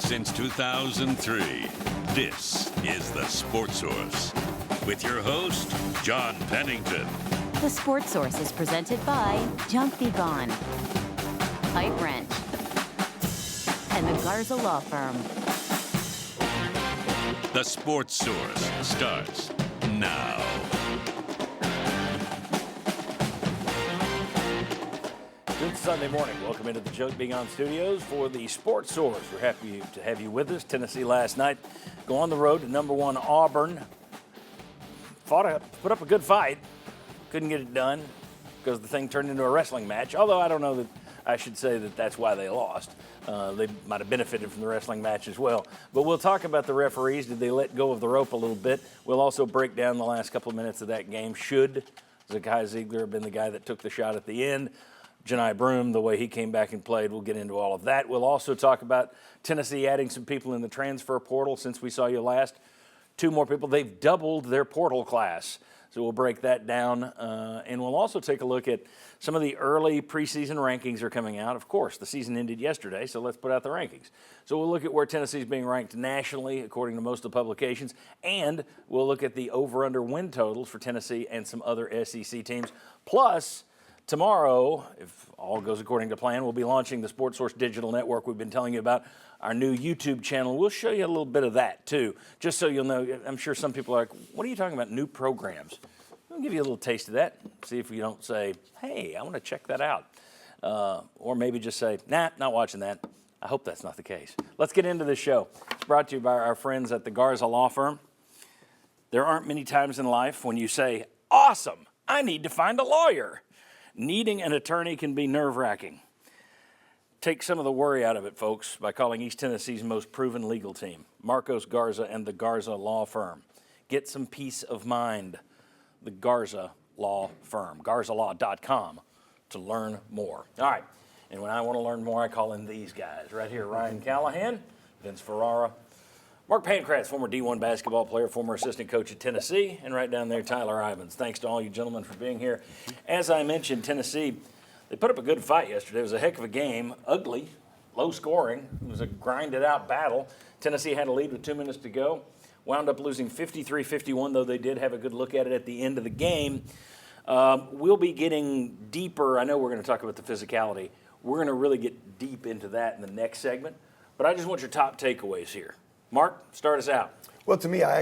since 2003. This is The Sports Source with your host, John Pennington. The Sports Source is presented by Junk Be Gone, Pipe Wrench, and the Garza Law Firm. The Sports Source starts now. Good Sunday morning. Welcome into the Junk Be Gone studios for the Sports Source. We're happy to have you with us. Tennessee last night go on the road to number one Auburn. Put up a good fight. Couldn't get it done because the thing turned into a wrestling match. Although I don't know that I should say that that's why they lost. They might have benefited from the wrestling match as well. But we'll talk about the referees. Did they let go of the rope a little bit? We'll also break down the last couple of minutes of that game. Should Zakai Ziegler have been the guy that took the shot at the end? Janai Broom, the way he came back and played, we'll get into all of that. We'll also talk about Tennessee adding some people in the transfer portal since we saw you last. 2 more people. They've doubled their portal class. So we'll break that down. And we'll also take a look at some of the early preseason rankings are coming out. Of course, the season ended yesterday, so let's put out the rankings. So we'll look at where Tennessee's being ranked nationally, according to most of the publications. And we'll look at the over-under win totals for Tennessee and some other SEC teams. Plus, tomorrow, if all goes according to plan, we'll be launching the Sports Source Digital Network we've been telling you about, our new YouTube channel. We'll show you a little bit of that, too, just so you'll know. I'm sure some people are like, what are you talking about, new programs? We'll give you a little taste of that, see if you don't say, hey, I want to check that out. Or maybe just say, nah, not watching that. I hope that's not the case. Let's get into the show. It's brought to you by our friends at the Garza Law Firm. There aren't many times in life when you say, awesome, I need to find a lawyer. Needing an attorney can be nerve-wracking. Take some of the worry out of it, folks, by calling East Tennessee's most proven legal team, Marcos Garza and the Garza Law Firm. Get some peace of mind. The Garza Law Firm, garzalaw.com, to learn more. All right, and when I want to learn more, I call in these guys. Right here, Ryan Callahan, Vince Ferrara, Mark Pankratz, former D1 basketball player, former assistant coach at Tennessee, and right down there, Tyler Ivins. Thanks to all you gentlemen for being here. As I mentioned, Tennessee, they put up a good fight yesterday. It was a heck of a game, ugly, low scoring. It was a grinded-out battle. Tennessee had a lead with 2 minutes to go. Wound up losing 53-51, though they did have a good look at it at the end of the game. We'll be getting deeper. I know we're going to talk about the physicality. We're going to really get deep into that in the next segment. But I just want your top takeaways here. Mark, start us out. Well, to me, I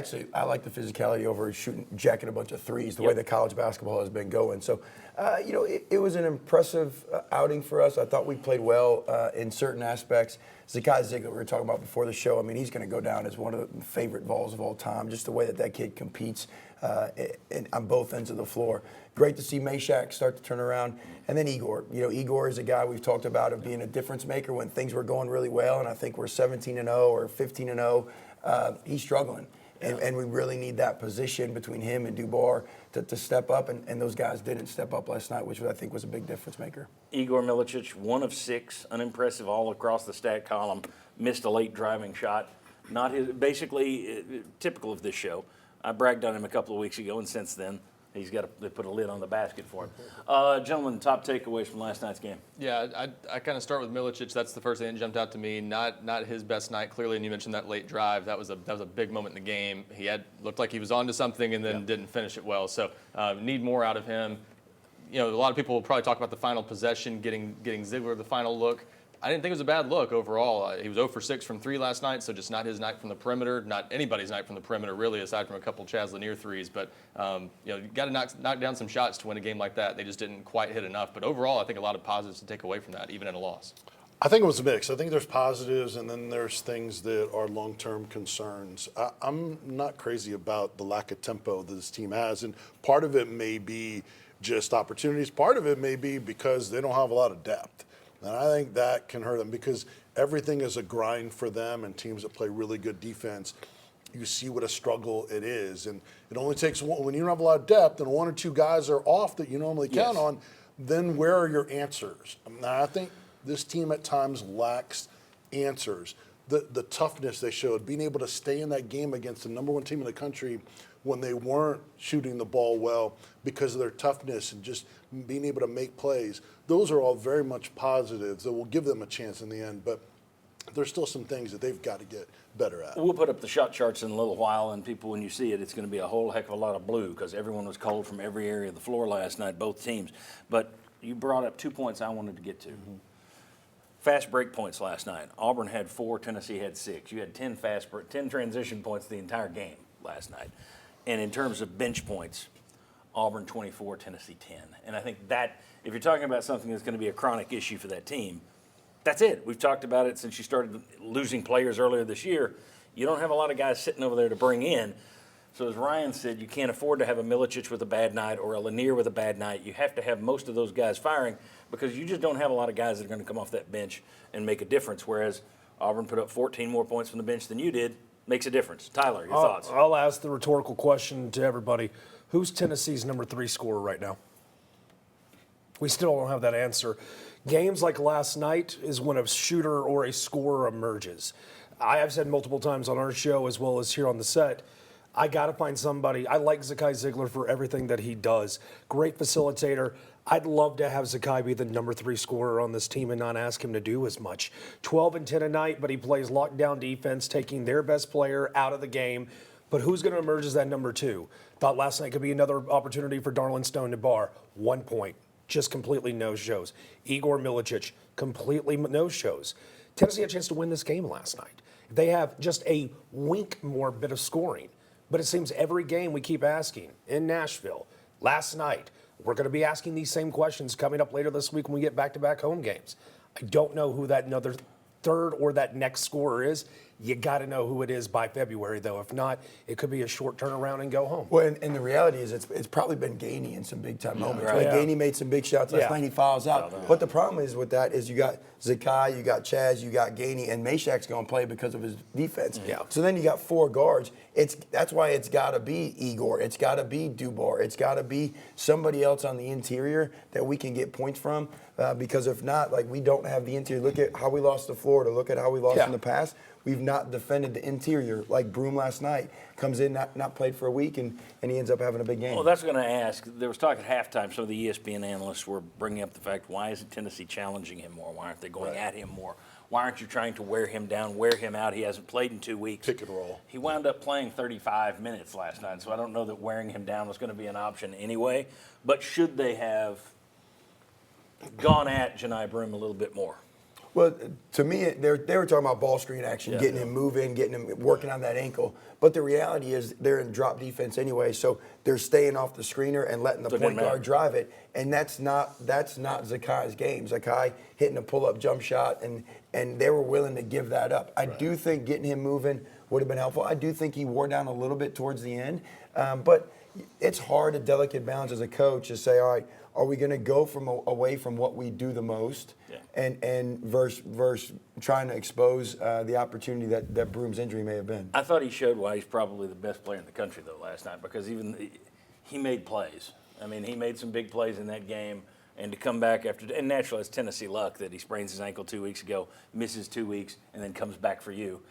like the physicality over jacking a bunch of threes, the way that college basketball has been going. So, it was an impressive outing for us. I thought we played well in certain aspects. Zakai Ziegler, we were talking about before the show, I mean, he's going to go down as one of the favorite Vols of all time, just the way that kid competes on both ends of the floor. Great to see Meshack start to turn around. And then Igor. Igor is a guy we've talked about of being a difference maker when things were going really well, and I think we're 17-0 or 15-0. He's struggling, and we really need that position between him and Dubois to step up, and those guys didn't step up last night, which I think was a big difference maker. Igor Milicic, 1 of 6, unimpressive all across the stat column, missed a late driving shot. Not his, basically typical of this show. I bragged on him a couple of weeks ago, and since then, they put a lid on the basket for him. Gentlemen, top takeaways from last night's game. Yeah, I kind of start with Milicic. That's the first thing that jumped out to me. Not his best night, clearly, and you mentioned that late drive. That was a big moment in the game. He looked like he was onto something and then didn't finish it well. So need more out of him. A lot of people will probably talk about the final possession, getting Ziegler the final look. I didn't think it was a bad look overall. He was 0 for 6 from 3 last night, so just not his night from the perimeter, not anybody's night from the perimeter, really, aside from a couple Chaz Lanier threes. But, you got to knock down some shots to win a game like that. They just didn't quite hit enough. But overall, I think a lot of positives to take away from that, even in a loss. I think it was a mix. I think there's positives, and then there's things that are long-term concerns. I'm not crazy about the lack of tempo that this team has, and part of it may be just opportunities. Part of it may be because they don't have a lot of depth. And I think that can hurt them because everything is a grind for them, and teams that play really good defense, you see what a struggle it is. And it only takes one. When you don't have a lot of depth and 1 or 2 guys are off that you normally count on, then where are your answers? Now, I think this team at times lacks answers. The toughness they showed, being able to stay in that game against the number 1 team in the country when they weren't shooting the ball well because of their toughness and just being able to make plays. Those are all very much positives that will give them a chance in the end. But there's still some things that they've got to get better at. We'll put up the shot charts in a little while, and people, when you see it, it's going to be a whole heck of a lot of blue because everyone was cold from every area of the floor last night, both teams. But you brought up 2 points I wanted to get to. Fast break points last night. Auburn had 4, Tennessee had 6. You had 10 10 transition points the entire game last night. And in terms of bench points, Auburn 24, Tennessee 10. And I think that, if you're talking about something that's going to be a chronic issue for that team, that's it. We've talked about it since you started losing players earlier this year. You don't have a lot of guys sitting over there to bring in. So as Ryan said, you can't afford to have a Milicic with a bad night or a Lanier with a bad night. You have to have most of those guys firing because you just don't have a lot of guys that are going to come off that bench and make a difference, whereas Auburn put up 14 more points from the bench than you did. Makes a difference. Tyler, your thoughts? I'll ask the rhetorical question to everybody. Who's Tennessee's number 3 scorer right now? We still don't have that answer. Games like last night is when a shooter or a scorer emerges. I have said multiple times on our show as well as here on the set, I got to find somebody. I like Zakai Ziegler for everything that he does. Great facilitator. I'd love to have Zakai be the number 3 scorer on this team and not ask him to do as much. 12 and 10 a night, but he plays lockdown defense, taking their best player out of the game. But who's going to emerge as that number 2? Thought last night could be another opportunity for Darlin Stone to bar. 1 point. Just completely no-shows. Igor Milicic, completely no-shows. Tennessee had a chance to win this game last night. They have just a wink more bit of scoring. But it seems every game we keep asking in Nashville, last night, we're going to be asking these same questions coming up later this week when we get back-to-back home games. I don't know who that another third or that next scorer is. You got to know who it is by February, though. If not, it could be a short turnaround and go home. Well, and the reality is it's probably been Gainey in some big-time moments. Right? Yeah. Gainey made some big shots last night. He fouls out. But the problem is with that is you got Zakai, you got Chaz, you got Gainey, and Meshach's going to play because of his defense. Yeah. So then you got 4 guards. That's why it's got to be Igor. It's got to be Dubar. It's got to be somebody else on the interior that we can get points from. Because if not, like, we don't have the interior. Look at how we lost to Florida. Look at how we lost in the past. We've not defended the interior. Like Broom last night comes in, not played for a week, and he ends up having a big game. Well, that's what I'm going to ask. There was talk at halftime. Some of the ESPN analysts were bringing up the fact, why isn't Tennessee challenging him more? Why aren't they going at him more? Why aren't you trying to wear him down, wear him out? He hasn't played in 2 weeks. Pick and roll. He wound up playing 35 minutes last night, so I don't know that wearing him down was going to be an option anyway. But should they have gone at Janai Broom a little bit more? Well, to me, they were talking about ball screen action, getting him moving, getting him working on that ankle. But the reality is they're in drop defense anyway, so they're staying off the screener and letting the point guard drive it. And that's not Zakai's game. Zakai hitting a pull-up jump shot, and they were willing to give that up. I do think getting him moving would have been helpful. I do think he wore down a little bit towards the end. But it's hard, a delicate balance as a coach to say, all right, are we going to go away from what we do the most, and versus trying to expose the opportunity that Broom's injury may have been? I thought he showed why he's probably the best player in the country though last night, because even he made plays. I mean, he made some big plays in that game, and to come back after, and naturally it's Tennessee luck that he sprains his ankle 2 weeks ago, misses 2 weeks, and then comes back for you.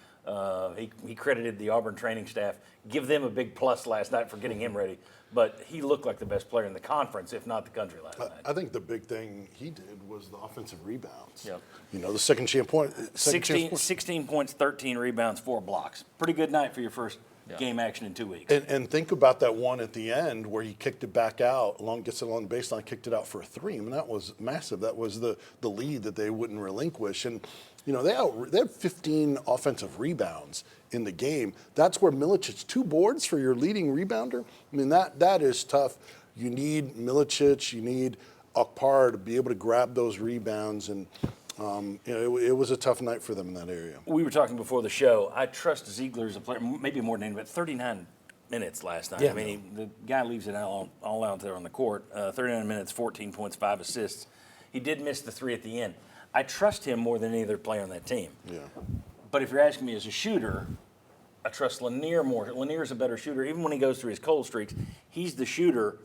He credited the Auburn training staff, give them a big plus last night for getting him ready. But he looked like the best player in the conference, if not the country, last night. I think the big thing he did was the offensive rebounds. Yep. You know, the second chance point. 16 points, 13 rebounds, 4 blocks. Pretty good night for your first game action in 2 weeks. And think about that one at the end where he kicked it back out, gets it along the baseline, kicked it out for a 3. I mean, that was massive. That was the lead that they wouldn't relinquish. And, you know, they had 15 offensive rebounds in the game. That's where Milicic, 2 boards for your leading rebounder. I mean, that is tough. You need Milicic, you need Akpar to be able to grab those rebounds. And, you know, it was a tough night for them in that area. We were talking before the show. I trust Ziegler as a player, maybe more than anybody, but 39 minutes last night. Yeah. I mean, the guy leaves it all out there on the court. 39 minutes, 14 points, 5 assists. He did miss the 3 at the end. I trust him more than any other player on that team. Yeah. But if you're asking me as a shooter, I trust Lanier more. Lanier's a better shooter. Even when he goes through his cold streaks, he's the shooter.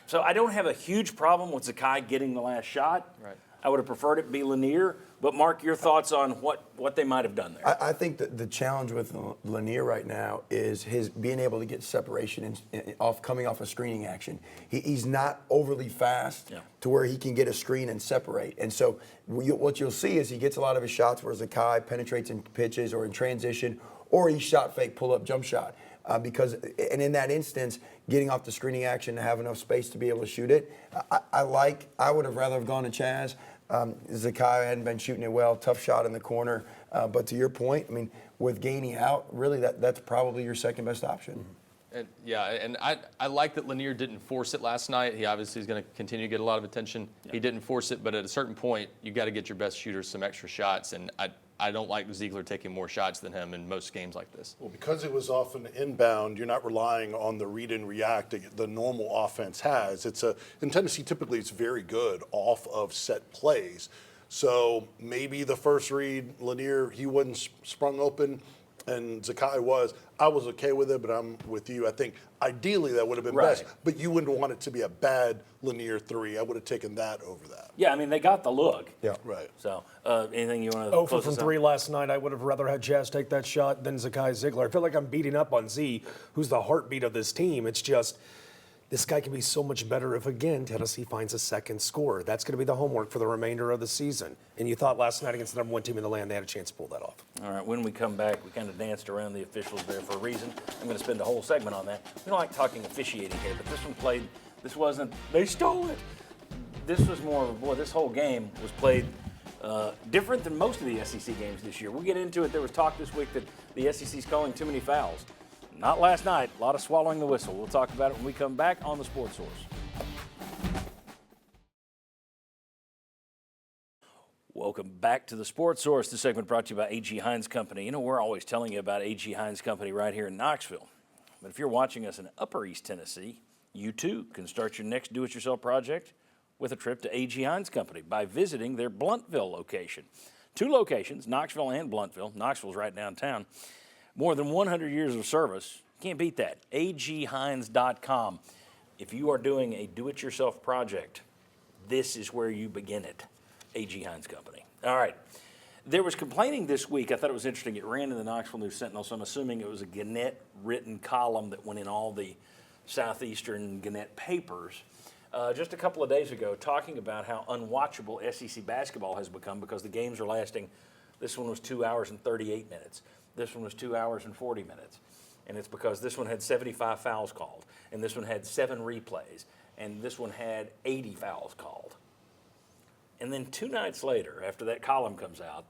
So I don't have a huge problem with Zakai getting the last shot. Right. I would have preferred it be Lanier. But, Mark, your thoughts on what they might have done there? I think that the challenge with Lanier right now is his being able to get separation coming off a screening action. He's not overly fast to where he can get a screen and separate. And so what you'll see is he gets a lot of his shots where Zakai penetrates in pitches or in transition, or he shot fake, pull up, jump shot. And in that instance, getting off the screening action to have enough space to be able to shoot it, I would have rather have gone to Chaz. Zakai hadn't been shooting it well, tough shot in the corner. But to your point, I mean, with Gainey out, really that's probably your second best option. And I like that Lanier didn't force it last night. He obviously is going to continue to get a lot of attention. Yeah. He didn't force it, but at a certain point, you got to get your best shooters some extra shots. And I don't like Ziegler taking more shots than him in most games like this. Well, because it was often inbound, you're not relying on the read and react that the normal offense has. In Tennessee, typically it's very good off of set plays. So maybe the first read, Lanier, he wasn't sprung open, and Zakai was. I was okay with it, but I'm with you. I think ideally that would have been best, but you wouldn't want it to be a bad Lanier 3. I would have taken that over that. Yeah, I mean, they got the look. Yeah. Right. So anything you want to 0 from 3 last night. I would have rather had Chaz take that shot than Zakai Ziegler. I feel like I'm beating up on Z, who's the heartbeat of this team. It's just this guy can be so much better if, again, Tennessee finds a second scorer. That's going to be the homework for the remainder of the season. And you thought last night against the number 1 team in the land, they had a chance to pull that off. All right, when we come back, we kind of danced around the officials there for a reason. I'm going to spend a whole segment on that. We don't like talking officiating here, but this wasn't, they stole it. This was more, this whole game was played different than most of the SEC games this year. We'll get into it. There was talk this week that the SEC's calling too many fouls. Not last night. A lot of swallowing the whistle. We'll talk about it when we come back on the Sports Source. Welcome back to the Sports Source. This segment brought to you by A.G. Hines Company. You know, we're always telling you about A.G. Hines Company right here in Knoxville. But if you're watching us in Upper East Tennessee, you too can start your next do-it-yourself project with a trip to A.G. Hines Company by visiting their Bluntville location. 2 locations, Knoxville and Bluntville. Knoxville's right downtown. More than 100 years of service. Can't beat that. aghines.com. If you are doing a do-it-yourself project, this is where you begin it. A.G. Hines Company. All right. There was complaining this week. I thought it was interesting. It ran in the Knoxville News Sentinel, so I'm assuming it was a Gannett written column that went in all the southeastern Gannett papers just a couple of days ago, talking about how unwatchable SEC basketball has become because the games are lasting. This one was 2 hours and 38 minutes. This one was 2 hours and 40 minutes. And it's because this one had 75 fouls called, and this one had 7 replays, and this one had 80 fouls called. And then 2 nights later, after that column comes out,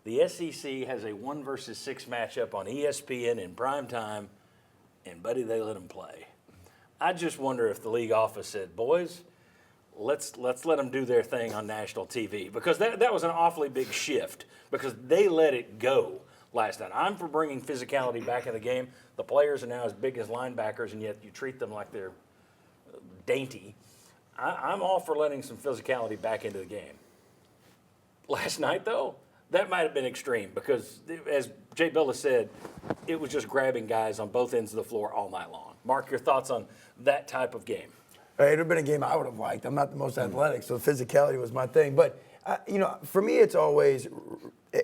the SEC has a 1 versus 6 matchup on ESPN in prime time, and, buddy, they let them play. I just wonder if the league office said, boys, let's let them do their thing on national TV, because that was an awfully big shift because they let it go last night. I'm for bringing physicality back in the game. The players are now as big as linebackers, and yet you treat them like they're dainty. I'm all for letting some physicality back into the game. Last night, though, that might have been extreme because, as Jay Billis said, it was just grabbing guys on both ends of the floor all night long. Mark, your thoughts on that type of game? It would have been a game I would have liked. I'm not the most athletic, so physicality was my thing. But, for me, it's always,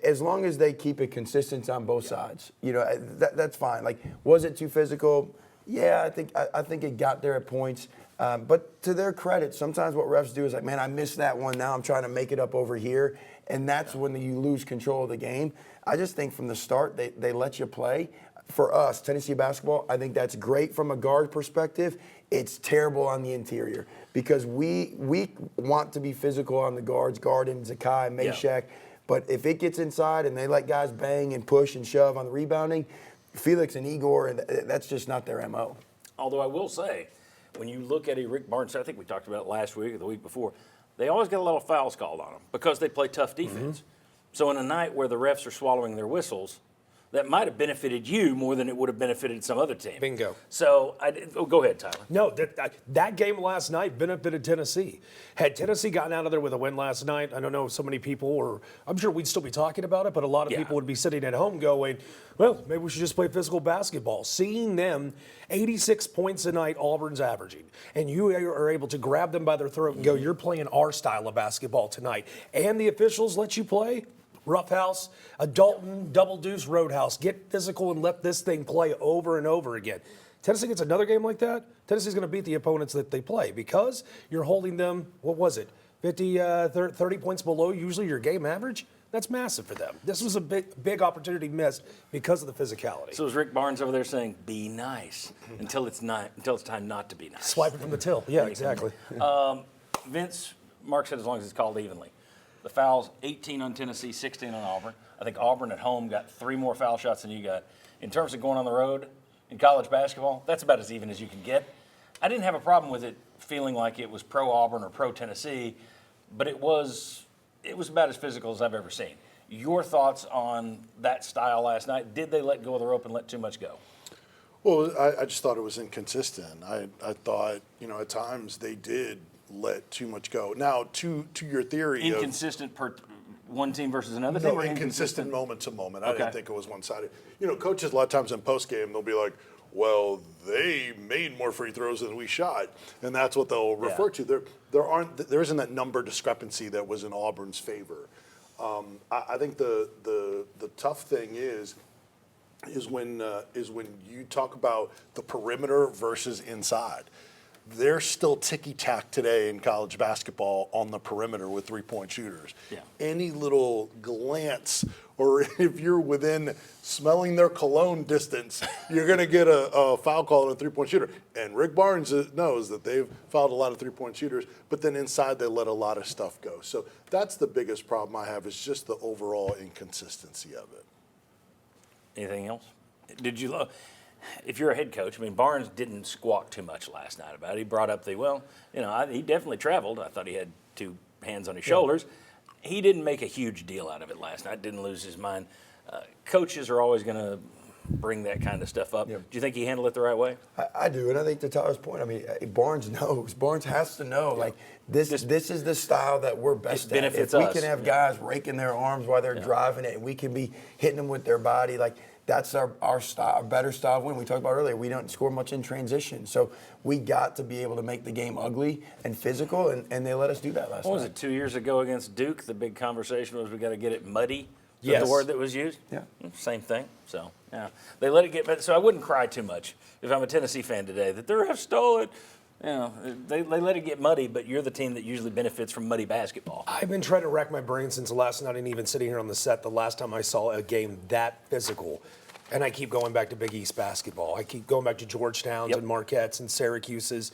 as long as they keep it consistent on both sides, that's fine. Like, was it too physical? Yeah, I think it got there at points. But to their credit, sometimes what refs do is like, man, I missed that one. Now I'm trying to make it up over here. And that's when you lose control of the game. I just think from the start, they let you play. For us, Tennessee basketball, I think that's great from a guard perspective. It's terrible on the interior because we want to be physical on the guards, Garden, Zakai, Meshack. Yeah. But if it gets inside and they let guys bang and push and shove on the rebounding, Felix and Igor, and that's just not their MO. Although I will say, when you look at a Rick Barnes, I think we talked about it last week or the week before, they always get a lot of fouls called on them because they play tough defense. Mm-hmm. So in a night where the refs are swallowing their whistles, that might have benefited you more than it would have benefited some other team. Bingo. So, go ahead, Tyler. No, that game last night benefited Tennessee. Had Tennessee gotten out of there with a win last night, I don't know if so many people, or I'm sure we'd still be talking about it, but a lot of people would be sitting at home going, well, maybe we should just play physical basketball. Seeing them, 86 points a night Auburn's averaging, and you are able to grab them by their throat and go, you're playing our style of basketball tonight, and the officials let you play, roughhouse, a Dalton, double deuce, roadhouse. Get physical and let this thing play over and over again. Tennessee gets another game like that, Tennessee's going to beat the opponents that they play because you're holding them, what was it, 30 points below usually your game average? That's massive for them. This was a big opportunity missed because of the physicality. So is Rick Barnes over there saying, be nice until it's time not to be nice? Swiping from the till. Yeah, exactly. Vince, Mark said as long as it's called evenly. The fouls, 18 on Tennessee, 16 on Auburn. I think Auburn at home got 3 more foul shots than you got. In terms of going on the road in college basketball, that's about as even as you can get. I didn't have a problem with it feeling like it was pro-Auburn or pro-Tennessee, but it was about as physical as I've ever seen. Your thoughts on that style last night? Did they let go of the rope and let too much go? Well, I just thought it was inconsistent. I thought, at times they did let too much go. Now, to your theory inconsistent per one team versus another team? No, inconsistent moment to moment. I Okay. didn't think it was one-sided. Coaches a lot of times in postgame, they'll be like, well, they made more free throws than we shot, and that's what they'll refer to. There isn't that number discrepancy that was in Auburn's favor. I think the tough thing is when you talk about the perimeter versus inside. They're still ticky-tack today in college basketball on the perimeter with three-point shooters. Yeah. Any little glance, or if you're within smelling their cologne distance, you're going to get a foul call on a three-point shooter. And Rick Barnes knows that they've fouled a lot of three-point shooters, but then inside they let a lot of stuff go. So that's the biggest problem I have, is just the overall inconsistency of it. Anything else? Did you love? If you're a head coach, Barnes didn't squawk too much last night about it. He brought up he definitely traveled. I thought he had 2 hands on his shoulders. He didn't make a huge deal out of it last night, didn't lose his mind. Coaches are always going to bring that kind of stuff up. Yep. Do you think he handled it the right way? I do, and I think to Tyler's point, Barnes knows. Barnes has to know, this is the style that we're best at. Benefits if we us. can have guys raking their arms while they're driving it, and we can be hitting them with their body, that's our style, our better style of win. We talked about earlier, we don't score much in transition. So we got to be able to make the game ugly and physical, and they let us do that last night. What was it, 2 years ago against Duke? The big conversation was we got to get it muddy. Is Yes. that the word that was used? Yeah. Same thing. So, yeah. They let it get, so I wouldn't cry too much if I'm a Tennessee fan today that the refs stole it. They let it get muddy, but you're the team that usually benefits from muddy basketball. I've been trying to rack my brain since last night, and even sitting here on the set, the last time I saw a game that physical. And I keep going back to Big East basketball. I keep going back to Georgetown's and Marquette's and Syracuse's.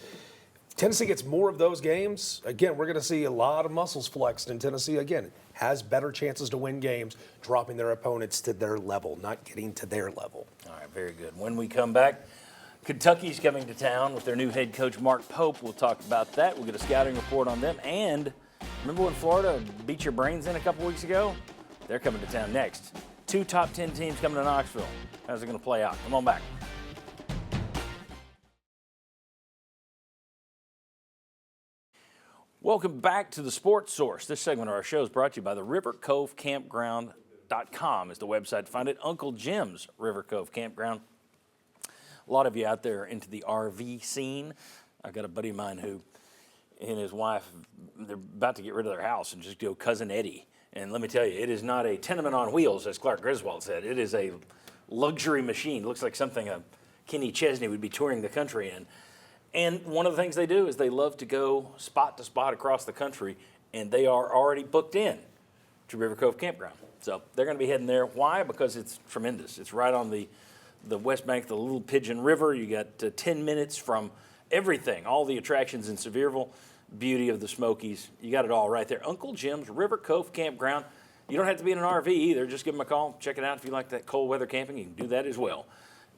Tennessee gets more of those games. Again, we're going to see a lot of muscles flexed, and Tennessee, again, has better chances to win games, dropping their opponents to their level, not getting to their level. All right, very good. When we come back, Kentucky's coming to town with their new head coach, Mark Pope. We'll talk about that. We'll get a scouting report on them. And remember when Florida beat your brains in a couple weeks ago? They're coming to town next. 2 top 10 teams coming to Knoxville. How's it going to play out? Come on back. Welcome back to the Sports Source. This segment of our show is brought to you by the River Cove Campground.com is the website to find it. Uncle Jim's River Cove Campground. A lot of you out there are into the RV scene. I've got a buddy of mine who and his wife, they're about to get rid of their house and just go Cousin Eddie. And let me tell you, it is not a tenement on wheels, as Clark Griswold said. It is a luxury machine. It looks like something a Kenny Chesney would be touring the country in. And one of the things they do is they love to go spot to spot across the country, and they are already booked in to River Cove Campground. So they're going to be heading there. Why? Because it's tremendous. It's right on the west bank of the Little Pigeon River. You got 10 minutes from everything, all the attractions in Sevierville, beauty of the Smokies. You got it all right there. Uncle Jim's River Cove Campground. You don't have to be in an RV either. Just give them a call. Check it out. If you like that cold weather camping, you can do that as well.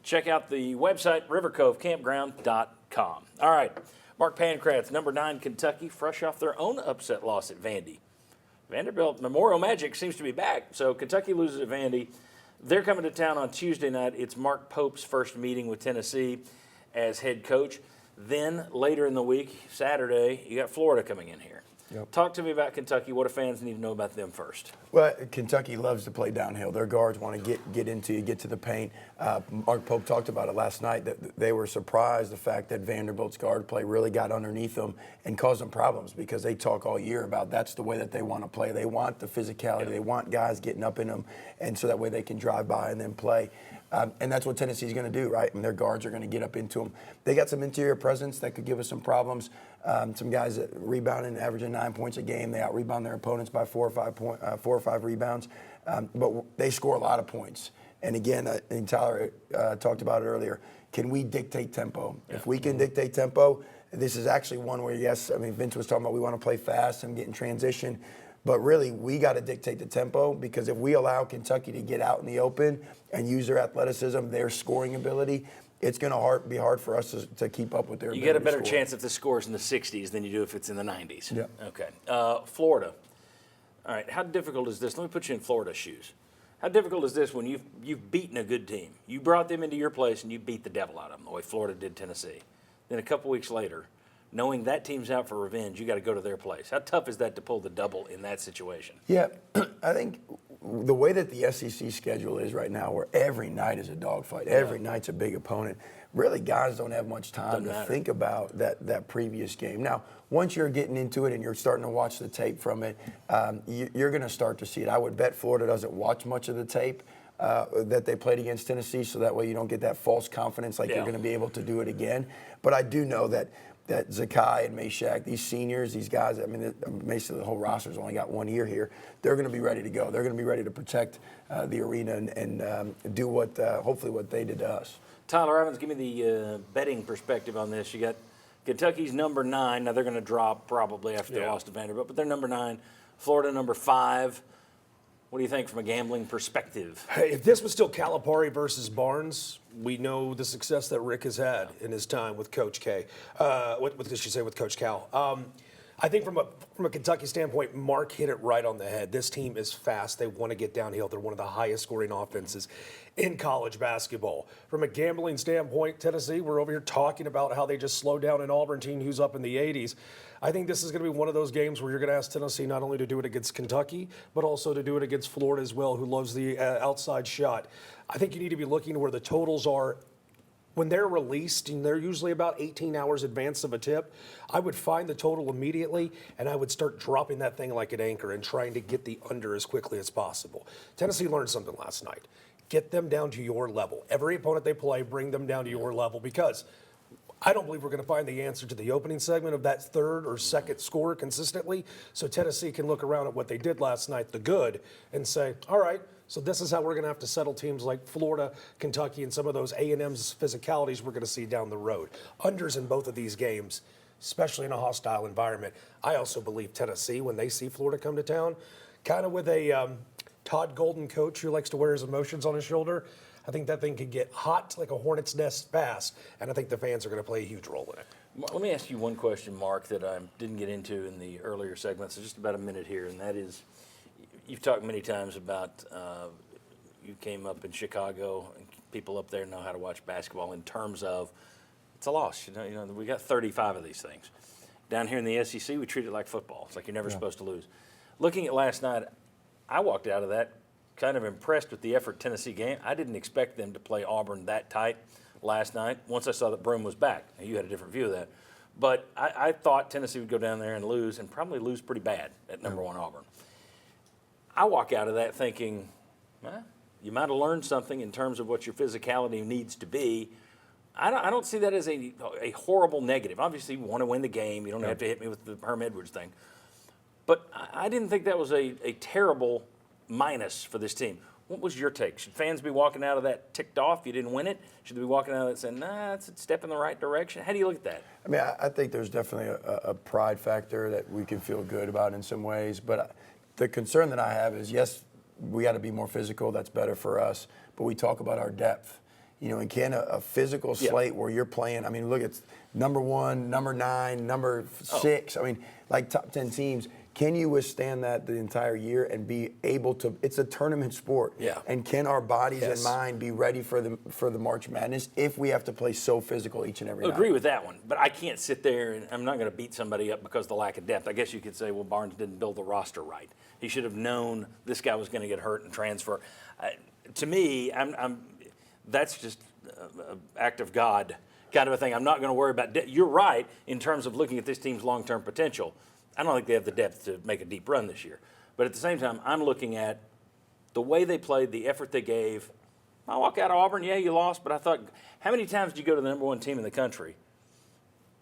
Check out the website, rivercovecampground.com. All right, Mark Pancratz, number 9 Kentucky, fresh off their own upset loss at Vandy. Vanderbilt Memorial Magic seems to be back, so Kentucky loses at Vandy. They're coming to town on Tuesday night. It's Mark Pope's first meeting with Tennessee as head coach. Then later in the week, Saturday, you got Florida coming in here. Yep. Talk to me about Kentucky. What do fans need to know about them first? Well, Kentucky loves to play downhill. Their guards want to get into you, get to the paint. Mark Pope talked about it last night, that they were surprised the fact that Vanderbilt's guard play really got underneath them and caused them problems, because they talk all year about that's the way that they want to play. They want the physicality. Yep. They want guys getting up in them, and so that way they can drive by and then play. And that's what Tennessee's going to do, right? And their guards are going to get up into them. They got some interior presence that could give us some problems. Some guys that rebounding, averaging 9 points a game. They out-rebound their opponents by 4 or 5 rebounds. But they score a lot of points. And again, and Tyler talked about it earlier, can we dictate tempo? Yeah. If we can dictate tempo, this is actually one where, yes, I mean, Vince was talking about we want to play fast and get in transition. But really, we got to dictate the tempo, because if we allow Kentucky to get out in the open and use their athleticism, their scoring ability, it's going to be hard for us to keep up with their ability. You get a better chance if the score's in the 60s than you do if it's in the 90s. Yeah. Okay. Florida. All right. How difficult is this? Let me put you in Florida's shoes. How difficult is this when you've beaten a good team? You brought them into your place and you beat the devil out of them, the way Florida did Tennessee. Then a couple weeks later, knowing that team's out for revenge, you got to go to their place. How tough is that to pull the double in that situation? Yeah, I think the way that the SEC schedule is right now, where every night is a dogfight, every night's a big opponent, really guys don't have much time to think about that previous game. Now, once you're getting into it and you're starting to watch the tape from it, you're going to start to see it. I would bet Florida doesn't watch much of the tape that they played against Tennessee, so that way you don't get that false confidence like you're going to be able to do it again. But I do know that Zakai and Meshack, these seniors, these guys, I mean, basically the whole roster's only got 1 year here. They're going to be ready to go. They're going to be ready to protect the arena and do hopefully what they did to us. Tyler Evans, give me the betting perspective on this. You got Kentucky's number 9. Now they're going to drop probably after they lost to Vanderbilt, but they're number 9. Florida number 5. What do you think from a gambling perspective? Hey, if this was still Calipari versus Barnes, we know the success that Rick has had in his time with Coach K. What did she say with Coach Cal? I think from a Kentucky standpoint, Mark hit it right on the head. This team is fast. They want to get downhill. They're one of the highest scoring offenses in college basketball. From a gambling standpoint, Tennessee, we're over here talking about how they just slowed down an Auburn team who's up in the 80s. I think this is going to be one of those games where you're going to ask Tennessee not only to do it against Kentucky, but also to do it against Florida as well, who loves the outside shot. I think you need to be looking where the totals are when they're released, and they're usually about 18 hours advance of a tip. I would find the total immediately, and I would start dropping that thing like an anchor and trying to get the under as quickly as possible. Tennessee learned something last night. Get them down to your level. Every opponent they play, bring them down to your level, because I don't believe we're going to find the answer to the opening segment of that third or second score consistently. So Tennessee can look around at what they did last night, the good, and say, all right, so this is how we're going to have to settle teams like Florida, Kentucky, and some of those A&M's physicalities we're going to see down the road. Unders in both of these games, especially in a hostile environment. I also believe Tennessee, when they see Florida come to town, kind of with a Todd Golden coach who likes to wear his emotions on his shoulder, I think that thing could get hot like a hornet's nest fast, and I think the fans are going to play a huge role in it. Let me ask you one question, Mark, that I didn't get into in the earlier segments. So just about a minute here, and that is, you've talked many times about you came up in Chicago, and people up there know how to watch basketball in terms of it's a loss. You know, we got 35 of these things. Down here in the SEC, we treat it like football. It's like you're never supposed to lose. Looking at last night, I walked out of that kind of impressed with the effort Tennessee game. I didn't expect them to play Auburn that tight last night. Once I saw that Broome was back, now you had a different view of that. But I thought Tennessee would go down there and lose, and probably lose pretty bad at number 1 Auburn. I walk out of that thinking, you might have learned something in terms of what your physicality needs to be. I don't see that as a horrible negative. Obviously, you want to win the game. You don't have to hit me with the Herm Edwards thing. But I didn't think that was a terrible minus for this team. What was your take? Should fans be walking out of that ticked off? You didn't win it. Should they be walking out of that saying, it's a step in the right direction? How do you look at that? I mean, I think there's definitely a pride factor that we can feel good about in some ways. But the concern that I have is, yes, we got to be more physical. That's better for us. But we talk about our depth. You know, and can a physical slate where you're playing, I mean, look, it's number 1, number 9, number 6. I mean, like top 10 teams. can you withstand that the entire year and be able to? It's a tournament sport. Yeah. And can our bodies and mind be ready for the March Madness if we have to play so physical each and every night? Agree with that one, but I can't sit there and I'm not going to beat somebody up because of the lack of depth. I guess you could say, well, Barnes didn't build the roster right. He should have known this guy was going to get hurt and transfer. To me, that's just an act of God kind of a thing. I'm not going to worry about You're right in terms of looking at this team's long-term potential. I don't think they have the depth to make a deep run this year. But at the same time, I'm looking at the way they played, the effort they gave. I walk out of Auburn, yeah, you lost, but I thought, how many times do you go to the number one team in the country,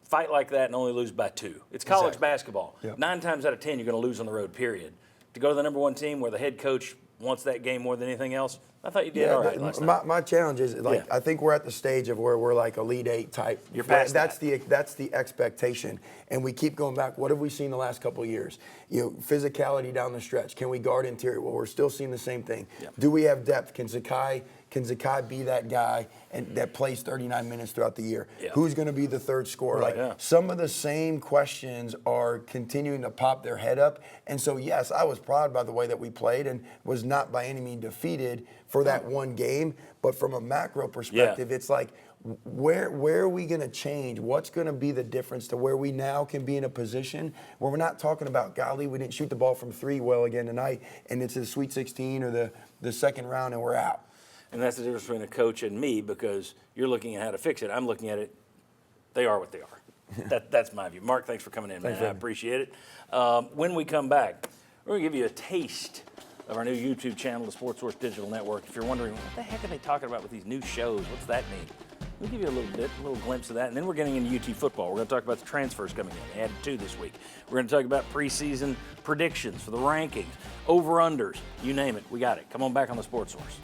fight like that, and only lose by 2? It's college basketball. Yep. 9 times out of 10, you're going to lose on the road, period. To go to the number one team where the head coach wants that game more than anything else, I thought you did all right last night. My challenge is, I think we're at the stage of where we're like Elite Eight type. You're past that's the expectation. And we keep going back. What have we seen the last couple of years? Physicality down the stretch. Can we guard interior? Well, we're still seeing the same thing. Yep. Do we have depth? Can Zakai be that guy that plays 39 minutes throughout the year? Yeah. Who's going to be the third scorer? Right, Some of the same questions are continuing to pop their head up. And so, yes, I was proud by the way that we played and was not by any means defeated for that one game. But from a macro perspective, it's like, where are we going to change? What's going to be the difference to where we now can be in a position where we're not talking about, golly, we didn't shoot the ball from 3 well again tonight, and it's the Sweet 16 or the second round and we're out. And that's the difference between a coach and me, because you're looking at how to fix it. I'm looking at it, they are what they are. That's my view. Mark, thanks for coming in, man. I appreciate it. When we come back, we're going to give you a taste of our new YouTube channel, the Sports Source Digital Network. If you're wondering, what the heck are they talking about with these new shows? What's that mean? We'll give you a little glimpse of that. And then we're getting into UT football. We're going to talk about the transfers coming in. Added 2 this week. We're going to talk about preseason predictions for the rankings, over-unders, you name it. We got it. Come on back on the Sports Source.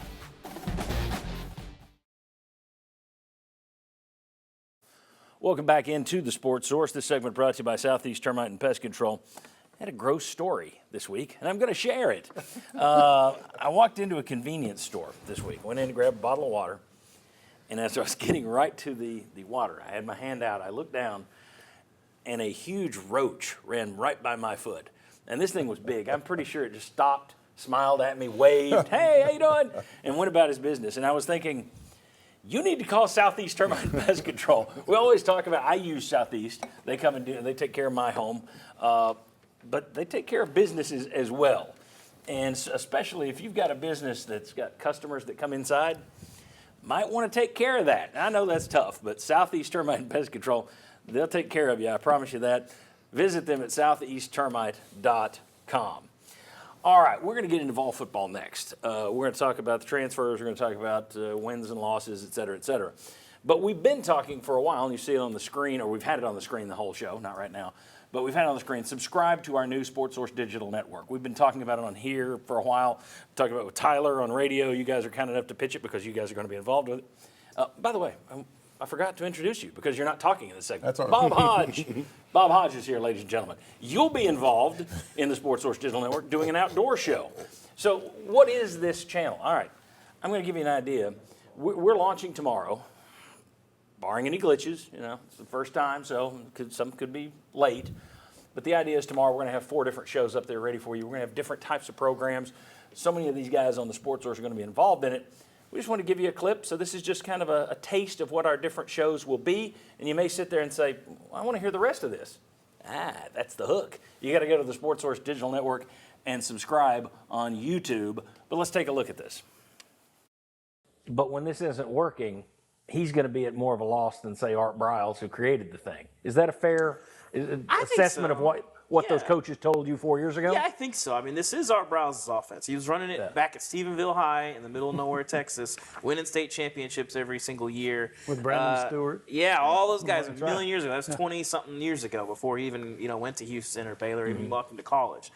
Welcome back into the Sports Source. This segment brought to you by Southeast Termite and Pest Control. I had a gross story this week, and I'm going to share it. I walked into a convenience store this week, went in to grab a bottle of water, and as I was getting right to the water, I had my hand out, I looked down, and a huge roach ran right by my foot. And this thing was big. I'm pretty sure it just stopped, smiled at me, waved, hey, how you doing? And went about his business. And I was thinking, you need to call Southeast Termite and Pest Control. We always talk about, I use Southeast. They come and they take care of my home. But they take care of businesses as well. And especially if you've got a business that's got customers that come inside, might want to take care of that. I know that's tough, but Southeast Termite and Pest Control, they'll take care of you. I promise you that. Visit them at southeasttermite.com. All right, we're going to get into Vol football next. We're going to talk about the transfers. We're going to talk about wins and losses, et cetera, et cetera. But we've been talking for a while, and you see it on the screen, or we've had it on the screen the whole show, not right now, but we've had it on the screen. Subscribe to our new Sports Source Digital Network. We've been talking about it on here for a while, talking about it with Tyler on radio. You guys are kind enough to pitch it because you guys are going to be involved with it. By the way, I forgot to introduce you because you're not talking in this segment. That's all right. Bob Hodge. Bob Hodge is here, ladies and gentlemen. You'll be involved in the Sports Source Digital Network doing an outdoor show. So what is this channel? All right, I'm going to give you an idea. We're launching tomorrow, barring any glitches. It's the first time, so some could be late. But the idea is tomorrow we're going to have 4 different shows up there ready for you. We're going to have different types of programs. So many of these guys on the Sports Source are going to be involved in it. We just want to give you a clip. So this is just kind of a taste of what our different shows will be. And you may sit there and say, well, I want to hear the rest of this. That's the hook. You got to go to the Sports Source Digital Network and subscribe on YouTube. But let's take a look at this. But when this isn't working, he's going to be at more of a loss than, say, Art Briles, who created the thing. Is that a fair assessment of what those coaches told you 4 years ago? Yeah, I think so. I mean, this is Art Briles' offense. He was running it back at Stephenville High in the middle of nowhere, Texas, winning state championships every single year. With Brandon Stewart. Yeah, all those guys a million years ago. That was 20-something years ago before he even went to Houston or Baylor, even walked into college.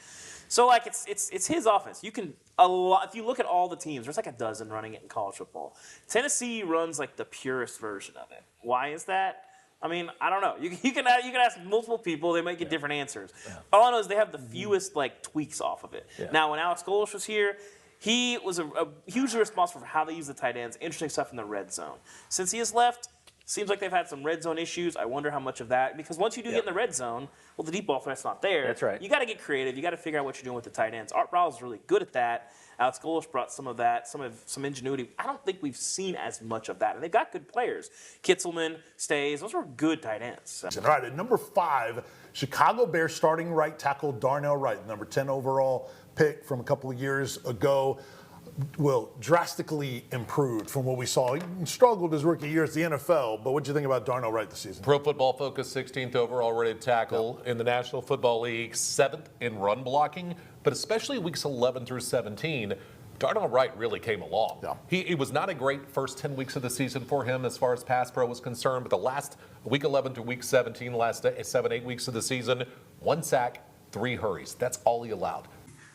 So, like, it's his offense. You can if you look at all the teams, there's like a dozen running it in college football. Tennessee runs like the purest version of it. Why is that? I mean, I don't know. You can ask multiple people. They might get different answers. Yeah. All I know is they have the fewest tweaks off of it. Yeah. Now, when Alex Golesh was here, he was a hugely responsible for how they use the tight ends. Interesting stuff in the red zone. Since he has left, Seems like they've had some red zone issues. I wonder how much of that, because once you do get in the red zone, well, the deep ball threat's not there. That's right. You got to get creative. You got to figure out what you're doing with the tight ends. Art Briles is really good at that. Alex Golesh brought some of that, some ingenuity. I don't think we've seen as much of that. And they've got good players. Kitzelman, Stays, those were good tight ends. All right, at number 5, Chicago Bears starting right tackle Darnell Wright, number 10 overall pick from a couple of years ago. Well, drastically improved from what we saw. He struggled his rookie year at the NFL, but what do you think about Darnell Wright this season? Pro Football Focus 16th overall rated tackle in the National Football League, 7th in run blocking, but especially weeks 11 through 17, Darnell Wright really came along. Yeah. It was not a great first 10 weeks of the season for him as far as pass pro was concerned, but the last week 11 to week 17, last 7-8 weeks of the season, 1 sack, 3 hurries. That's all he allowed.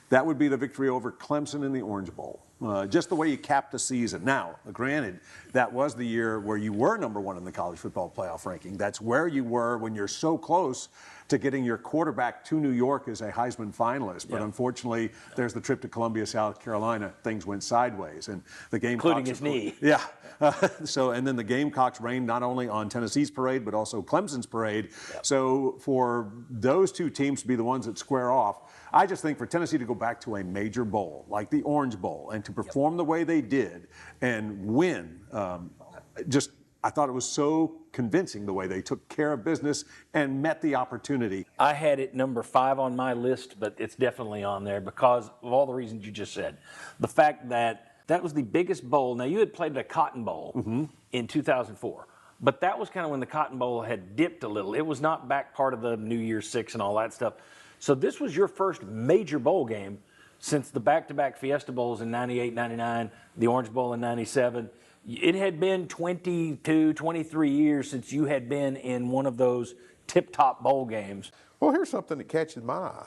That would be the victory over Clemson in the Orange Bowl. Just the way you capped the season. Now, granted, that was the year where you were number 1 in the college football playoff ranking. That's where you were when you're so close to getting your quarterback to New York as a Heisman finalist. But unfortunately, there's the trip to Columbia, South Carolina. Things went sideways. And the Gamecocks, Including his knee. Yeah. And then the Gamecocks rained not only on Tennessee's parade, but also Clemson's parade. Yep. So for those two teams to be the ones that square off, I just think for Tennessee to go back to a major bowl, like the Orange Bowl, and to perform the way they did and win, I thought it was so convincing the way they took care of business and met the opportunity. I had it number 5 on my list, but it's definitely on there because of all the reasons you just said. The fact that was the biggest bowl. Now, you had played the Cotton Bowl in 2004, but that was kind of when the Cotton Bowl had dipped a little. It was not back part of the New Year's Six and all that stuff. So this was your first major bowl game since the back-to-back Fiesta Bowls in 98, 99, the Orange Bowl in 97. It had been 22, 23 years since you had been in one of those tip-top bowl games. Well, here's something that catches my eye.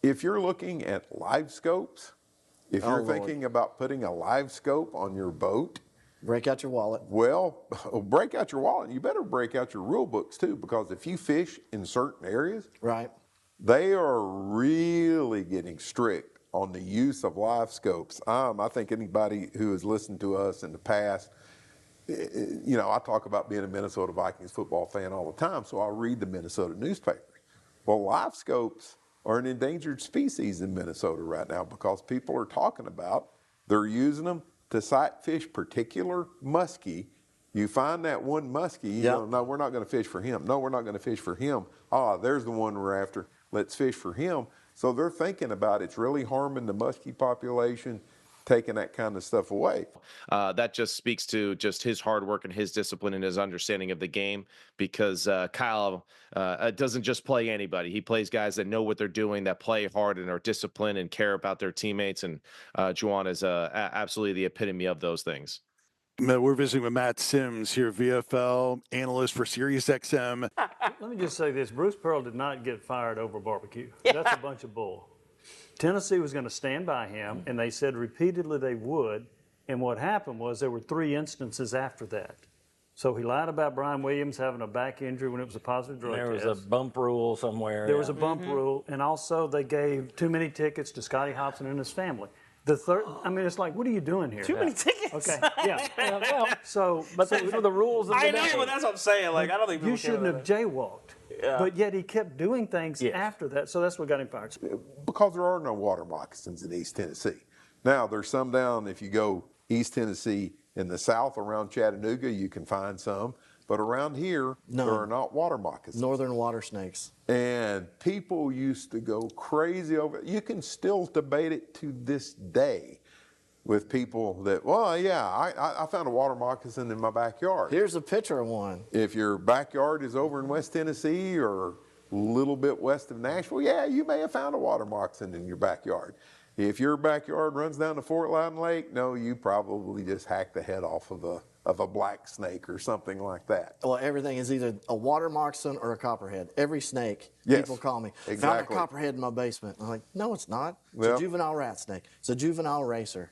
If you're looking at live scopes, if you're thinking about putting a live scope on your boat, break out your wallet. Well, break out your wallet. You better break out your rule books too, because if you fish in certain areas, right, they are really getting strict on the use of live scopes. I think anybody who has listened to us in the past, I talk about being a Minnesota Vikings football fan all the time, so I read the Minnesota newspapers. Well, live scopes are an endangered species in Minnesota right now because people are talking about they're using them to sight fish particular muskie. You find that one muskie, no, we're not going to fish for him. No, we're not going to fish for him. There's the one we're after. Let's fish for him. So they're thinking about it's really harming the muskie population, taking that kind of stuff away. That just speaks to just his hard work and his discipline and his understanding of the game, because Kyle doesn't just play anybody. He plays guys that know what they're doing, that play hard and are disciplined and care about their teammates. And Juwan is absolutely the epitome of those things. We're visiting with Matt Sims here, VFL analyst for SiriusXM. Let me just say this. Bruce Pearl did not get fired over barbecue. That's a bunch of bull. Tennessee was going to stand by him, and they said repeatedly they would. And what happened was there were 3 instances after that. So he lied about Brian Williams having a back injury when it was a positive drug test. There was a bump rule somewhere. There was a bump rule, and also they gave too many tickets to Scotty Hobson and his family. The third, it's like, what are you doing here? Too many tickets. Okay, yeah. But those were the rules of the I day. know, but that's what I'm saying. Like, I don't think you shouldn't have jaywalked. Yeah. But yet he kept doing things after that, so that's what got him fired. Because there are no water moccasins in East Tennessee. Now, there's some down, if you go East Tennessee in the south around Chattanooga, you can find some. But around here, there are not water moccasins. Northern water snakes. And people used to go crazy over it. You can still debate it to this day with people that, I found a water moccasin in my backyard. Here's a picture of one. If your backyard is over in West Tennessee or a little bit west of Nashville, you may have found a water moccasin in your backyard. If your backyard runs down to Fort Loudon Lake, no, you probably just hacked the head off of a black snake or something like that. Well, everything is either a water moccasin or a copperhead. Every snake, people call me, found a copperhead in my basement. I'm like, no, it's not. It's a juvenile rat snake. It's a juvenile racer.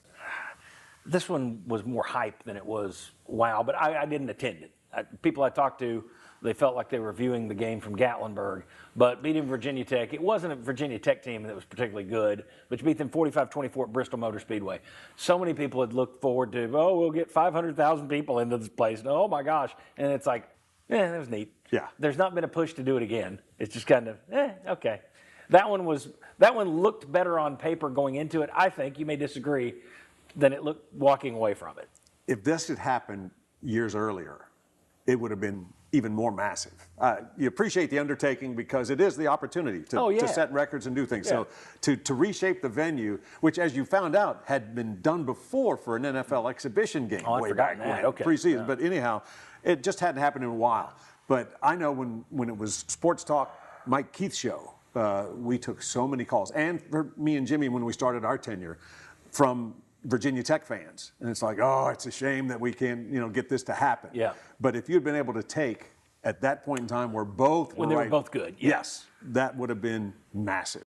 This one was more hype than it was wow, but I didn't attend it. People I talked to they felt like they were viewing the game from Gatlinburg. But beating Virginia Tech, it wasn't a Virginia Tech team that was particularly good, but you beat them 45-24 at Bristol Motor Speedway. So many people had looked forward to, we'll get 500,000 people into this place. And, oh, my gosh. And it's like, that was neat. Yeah. There's not been a push to do it again. It's just kind of, okay. That one looked better on paper going into it, I think, you may disagree, than it looked walking away from it. If this had happened years earlier, it would have been even more massive. You appreciate the undertaking because it is the opportunity to set records and do things. Yeah. So to reshape the venue, which as you found out had been done before for an NFL exhibition game way back when, preseason. Yeah. But anyhow, it just hadn't happened in a while. But I know when it was Sports Talk, Mike Keith's show, we took so many calls. And for me and Jimmy, when we started our tenure, from Virginia Tech fans. And it's like, it's a shame that we can't, get this to happen. Yeah. But if you'd been able to take at that point in time where both when they were both good. Yes, that would have been massive.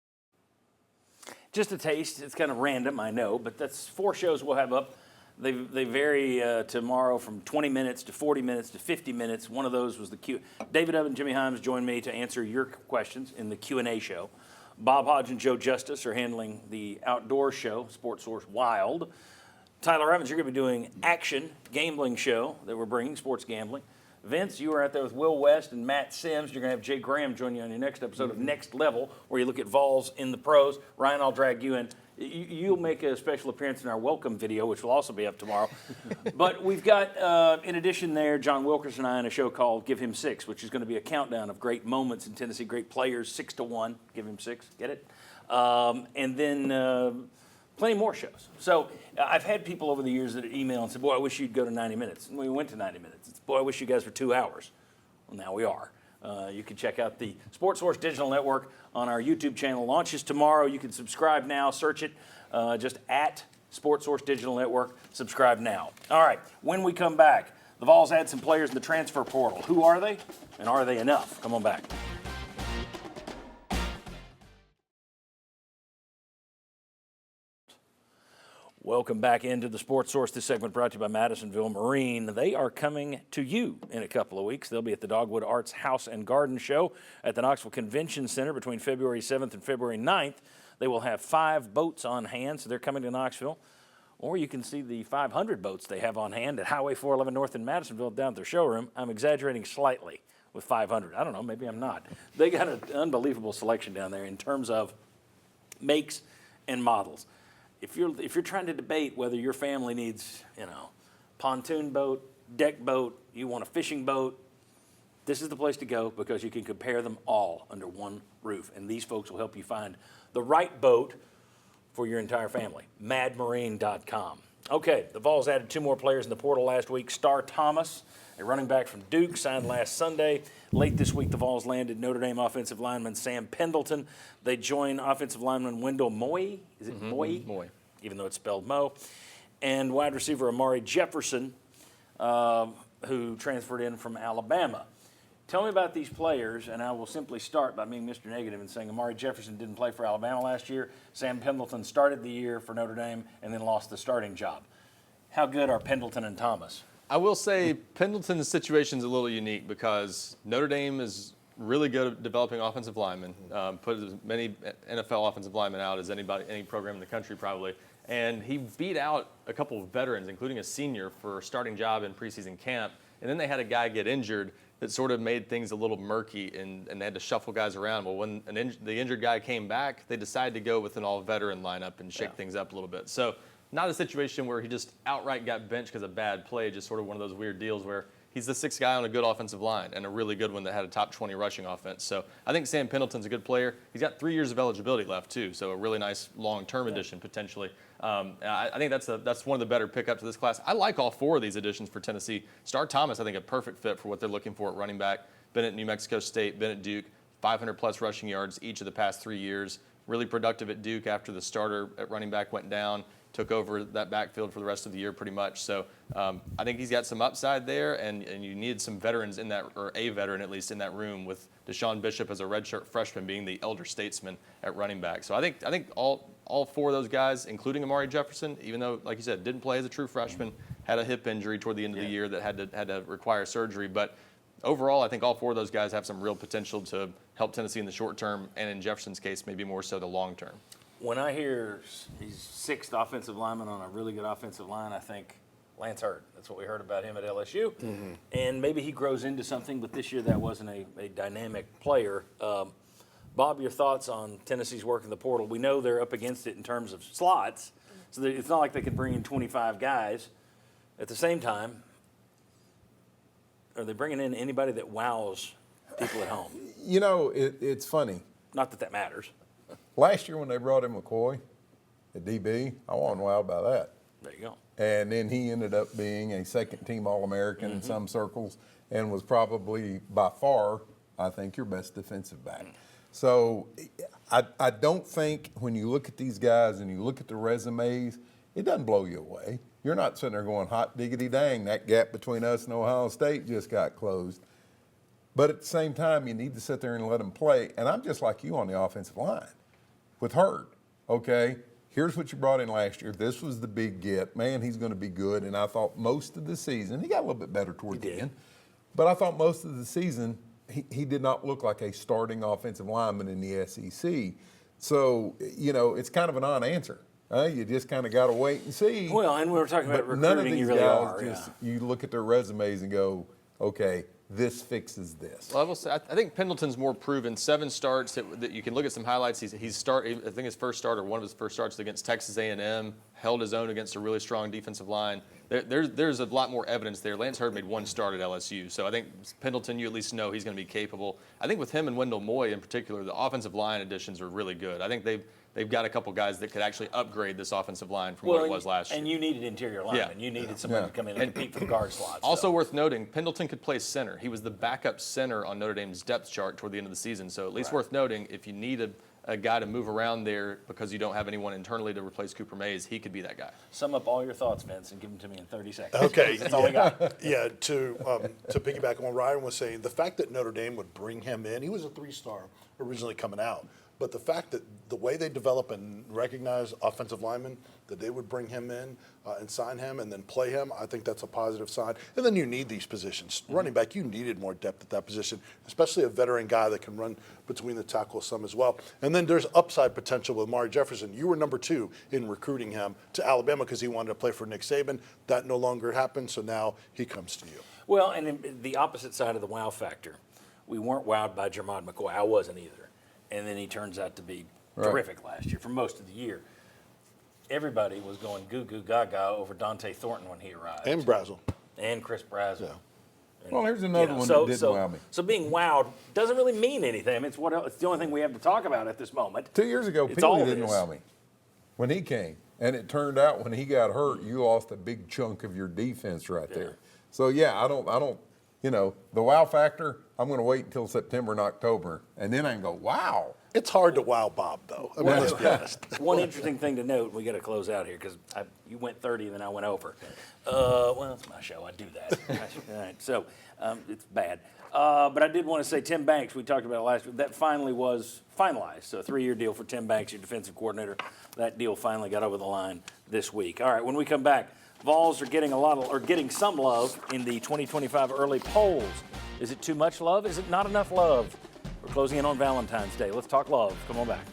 Just a taste. It's kind of random, I know, but that's 4 shows we'll have up. They vary tomorrow from 20 minutes to 40 minutes to 50 minutes. One of those was the Q. David Ebb and Jimmy Himes joined me to answer your questions in the Q&A show. Bob Hodge and Joe Justice are handling the outdoor show, Sports Source Wild. Tyler Evans, you're going to be doing Action, gambling show that we're bringing, sports gambling. Vince, you are out there with Will West and Matt Sims. You're going to have Jay Graham join you on your next episode of Next Level, where you look at Vols in the pros. Ryan, I'll drag you in. You'll make a special appearance in our welcome video, which will also be up tomorrow. But we've got, in addition there, John Wilkerson and I on a show called Give Him 6, which is going to be a countdown of great moments in Tennessee, great players, 6-1. Give Him 6, get it? And then plenty more shows. So I've had people over the years that email and said, boy, I wish you'd go to 90 minutes. And we went to 90 minutes. It's, boy, I wish you guys were 2 hours. Well, now we are. You can check out the Sports Source Digital Network on our YouTube channel. Launches tomorrow. You can subscribe now. Search it just at Sports Source Digital Network. Subscribe now. All right. When we come back, the Vols had some players in the transfer portal. Who are they? And are they enough? Come on back. Welcome back into the Sports Source. This segment brought to you by Madisonville Marine. They are coming to you in a couple of weeks. They'll be at the Dogwood Arts House and Garden Show at the Knoxville Convention Center between February 7th and February 9th. They will have 5 boats on hand, so they're coming to Knoxville. Or you can see the 500 boats they have on hand at Highway 411 North in Madisonville down at their showroom. I'm exaggerating slightly with 500. I don't know, maybe I'm not. They got an unbelievable selection down there in terms of makes and models. If you're trying to debate whether your family needs, pontoon boat, deck boat, you want a fishing boat, this is the place to go because you can compare them all under one roof. And these folks will help you find the right boat for your entire family. madmarine.com. Okay, the Vols added 2 more players in the portal last week. Star Thomas, a running back from Duke, signed last Sunday. Late this week, the Vols landed Notre Dame offensive lineman Sam Pendleton. They join offensive lineman Wendell Moy. Is it Moy? Moy. Even though it's spelled Mo. And wide receiver Amari Jefferson, who transferred in from Alabama. Tell me about these players, and I will simply start by being Mr. Negative and saying Amari Jefferson didn't play for Alabama last year. Sam Pendleton started the year for Notre Dame and then lost the starting job. How good are Pendleton and Thomas? I will say Pendleton's situation is a little unique because Notre Dame is really good at developing offensive linemen. Put as many NFL offensive linemen out as any program in the country probably. And he beat out a couple of veterans, including a senior, for a starting job in preseason camp. And then they had a guy get injured that sort of made things a little murky, and they had to shuffle guys around. Well, when the injured guy came back, they decided to go with an all-veteran lineup and shake things up a little bit. So not a situation where he just outright got benched because of bad play, just sort of one of those weird deals where he's the 6th guy on a good offensive line and a really good one that had a top 20 rushing offense. So I think Sam Pendleton's a good player. He's got 3 years of eligibility left, too, so a really nice long-term addition potentially. I think that's one of the better pickups of this class. I like all 4 of these additions for Tennessee. Star Thomas, I think, a perfect fit for what they're looking for at running back. Been at New Mexico State, been at Duke, 500-plus rushing yards each of the past 3 years. Really productive at Duke after the starter at running back went down. Took over that backfield for the rest of the year pretty much. So I think he's got some upside there, and you need some veterans in that, or a veteran at least in that room, with Deshaun Bishop as a redshirt freshman being the elder statesman at running back. So I think all 4 of those guys, including Amari Jefferson, even though, like you said, didn't play as a true freshman, had a hip injury toward the end of the year that had to require surgery, but overall, I think all 4 of those guys have some real potential to help Tennessee in the short term, and in Jefferson's case, maybe more so the long term. When I hear he's 6th offensive lineman on a really good offensive line, I think Lance Hurd. That's what we heard about him at LSU. Mm-hmm. And maybe he grows into something, but this year that wasn't a dynamic player. Bob, your thoughts on Tennessee's work in the portal? We know they're up against it in terms of slots, so it's not like they could bring in 25 guys. At the same time, are they bringing in anybody that wows people at home? You know, it's funny. Not that matters. Last year when they brought in McCoy at DB, I wasn't wowed by that. There you go. And then he ended up being a second-team All-American in some circles and was probably by far, I think, your best defensive back. So I don't think when you look at these guys and you look at the resumes, it doesn't blow you away. You're not sitting there going, hot diggity dang, that gap between us and Ohio State just got closed. But at the same time, you need to sit there and let them play. And I'm just like you on the offensive line with Hurd, okay? Here's what you brought in last year. This was the big get. Man, he's going to be good. And I thought most of the season, he got a little bit better toward the end, but I thought most of the season he did not look like a starting offensive lineman in the SEC. So, you know, it's kind of a non-answer. You just kind of got to wait and see. Well, and we were talking about recruiting. None of these you really guys are. just, you look at their resumes and go, okay, this fixes this. Well, I will say, I think Pendleton's more proven. 7 starts that you can look at some highlights. He's start. I think his first start or one of his first starts against Texas A&M, held his own against a really strong defensive line. There's a lot more evidence there. Lance Hurd made 1 start at LSU, so I think Pendleton, you at least know he's going to be capable. I think with him and Wendell Moy in particular, the offensive line additions are really good. I think they've got a couple guys that could actually upgrade this offensive line from what it was last year. And you needed interior linemen. You needed somebody to come in and compete for the guard slots. Also worth noting, Pendleton could play center. He was the backup center on Notre Dame's depth chart toward the end of the season. So at least worth noting, if you need a guy to move around there because you don't have anyone internally to replace Cooper Mays, he could be that guy. Sum up all your thoughts, Vince, and give them to me in 30 seconds. Okay. That's all we got. Yeah, to piggyback on what Ryan was saying, the fact that Notre Dame would bring him in, he was a 3-star originally coming out. But the fact that the way they develop and recognize offensive linemen, that they would bring him in and sign him and then play him, I think that's a positive sign. And then you need these positions. Running back, you needed more depth at that position, especially a veteran guy that can run between the tackles some as well. And then there's upside potential with Amari Jefferson. You were number 2 in recruiting him to Alabama because he wanted to play for Nick Saban. That no longer happened, so now he comes to you. Well, and in the opposite side of the wow factor, we weren't wowed by Jermod McCoy. I wasn't either. And then he turns out to be terrific last year for most of the year. Everybody was going goo goo gaga over Dante Thornton when he arrived. And Brazel. And Chris Brazel. Yeah. And, well, here's another one that didn't wow me. So being wowed doesn't really mean anything. I mean, it's the only thing we have to talk about at this moment. 2 years ago, Peely didn't wow me when he came. And it turned out when he got hurt, you lost a big chunk of your defense right there. So, yeah, I don't, you know, the wow factor, I'm going to wait until September and October, and then I can go, wow. It's hard to wow Bob, though. I mean, let's be honest. One interesting thing to note, we got to close out here because you went 30 and then I went over. Well, it's my show. I do that. All right, so it's bad. But I did want to say Tim Banks, we talked about it last week, that finally was finalized. So a 3-year deal for Tim Banks, your defensive coordinator. That deal finally got over the line this week. All right, when we come back, Vols are getting some love in the 2025 early polls. Is it too much love? Is it not enough love? We're closing in on Valentine's Day. Let's talk love. Come on back.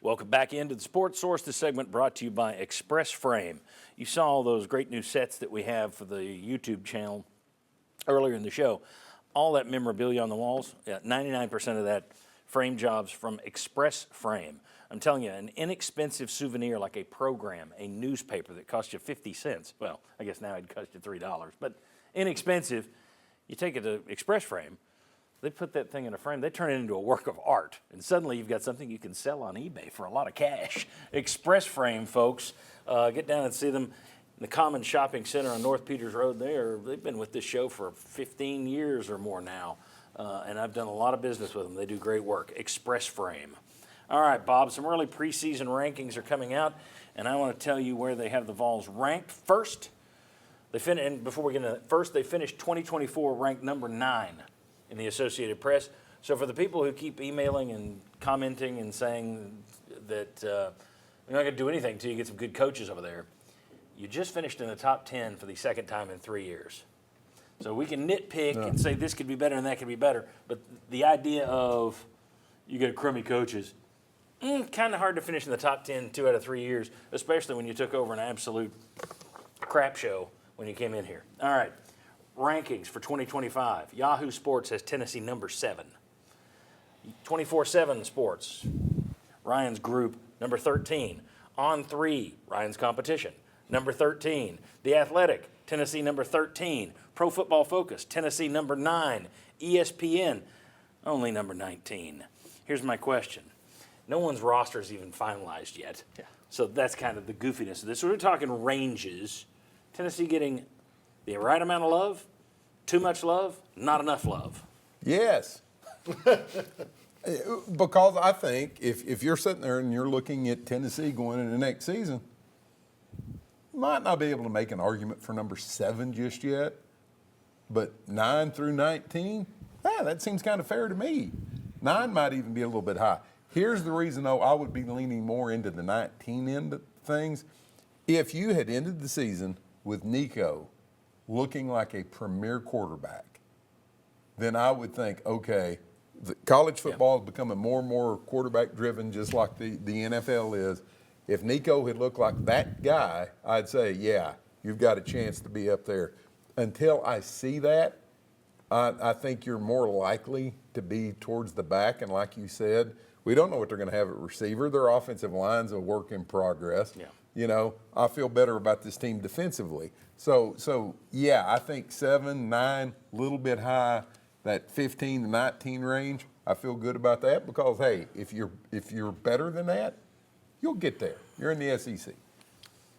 Welcome back into the Sports Source. This segment brought to you by Express Frame. You saw all those great new sets that we have for the YouTube channel earlier in the show. All that memorabilia on the walls, 99% of that frame jobs from Express Frame. I'm telling you, an inexpensive souvenir like a program, a newspaper that costs you 50 cents. Well, I guess now it'd cost you $3, but inexpensive. You take it to Express Frame, they put that thing in a frame, they turn it into a work of art, and suddenly you've got something you can sell on eBay for a lot of cash. Express Frame, folks. Get down and see them in the Common Shopping Center on North Peters Road. They've been with this show for 15 years or more now, and I've done a lot of business with them. They do great work. Express Frame. All right, Bob, some early preseason rankings are coming out, and I want to tell you where they have the Vols ranked. First, and before we get into that, first, they finished 2024 ranked number 9 in the Associated Press. So for the people who keep emailing and commenting and saying that you're not going to do anything until you get some good coaches over there, You just finished in the top 10 for the second time in 3 years. So we can nitpick and say this could be better and that could be better, but the idea of you get crummy coaches, kind of hard to finish in the top 10 2 out of 3 years, especially when you took over an absolute crap show when you came in here. All right, rankings for 2025. Yahoo Sports has Tennessee number 7. 24/7 Sports, Ryan's group, number 13. On 3, Ryan's competition, number 13. The Athletic, Tennessee number 13. Pro Football Focus, Tennessee number 9. ESPN, only number 19. Here's my question. No one's roster is even finalized yet. Yeah. So that's kind of the goofiness of this. So we're talking ranges. Tennessee getting the right amount of love, too much love, not enough love. Yes. Because I think if you're sitting there and you're looking at Tennessee going into the next season, you might not be able to make an argument for number 7 just yet, but 9 through 19, that seems kind of fair to me. 9 might even be a little bit high. Here's the reason, though, I would be leaning more into the 19 end of things. If you had ended the season with Nico looking like a premier quarterback, then I would think, okay, college football is becoming more and more quarterback-driven, just like the NFL is. If Nico had looked like that guy, I'd say, yeah, you've got a chance to be up there. Until I see that, I think you're more likely to be towards the back. And like you said, we don't know what they're going to have at receiver. Their offensive line's a work in progress. Yeah. You know, I feel better about this team defensively. So yeah, I think 7, 9, a little bit high. That 15 to 19 range, I feel good about that because, hey, if you're better than that, you'll get there. You're in the SEC.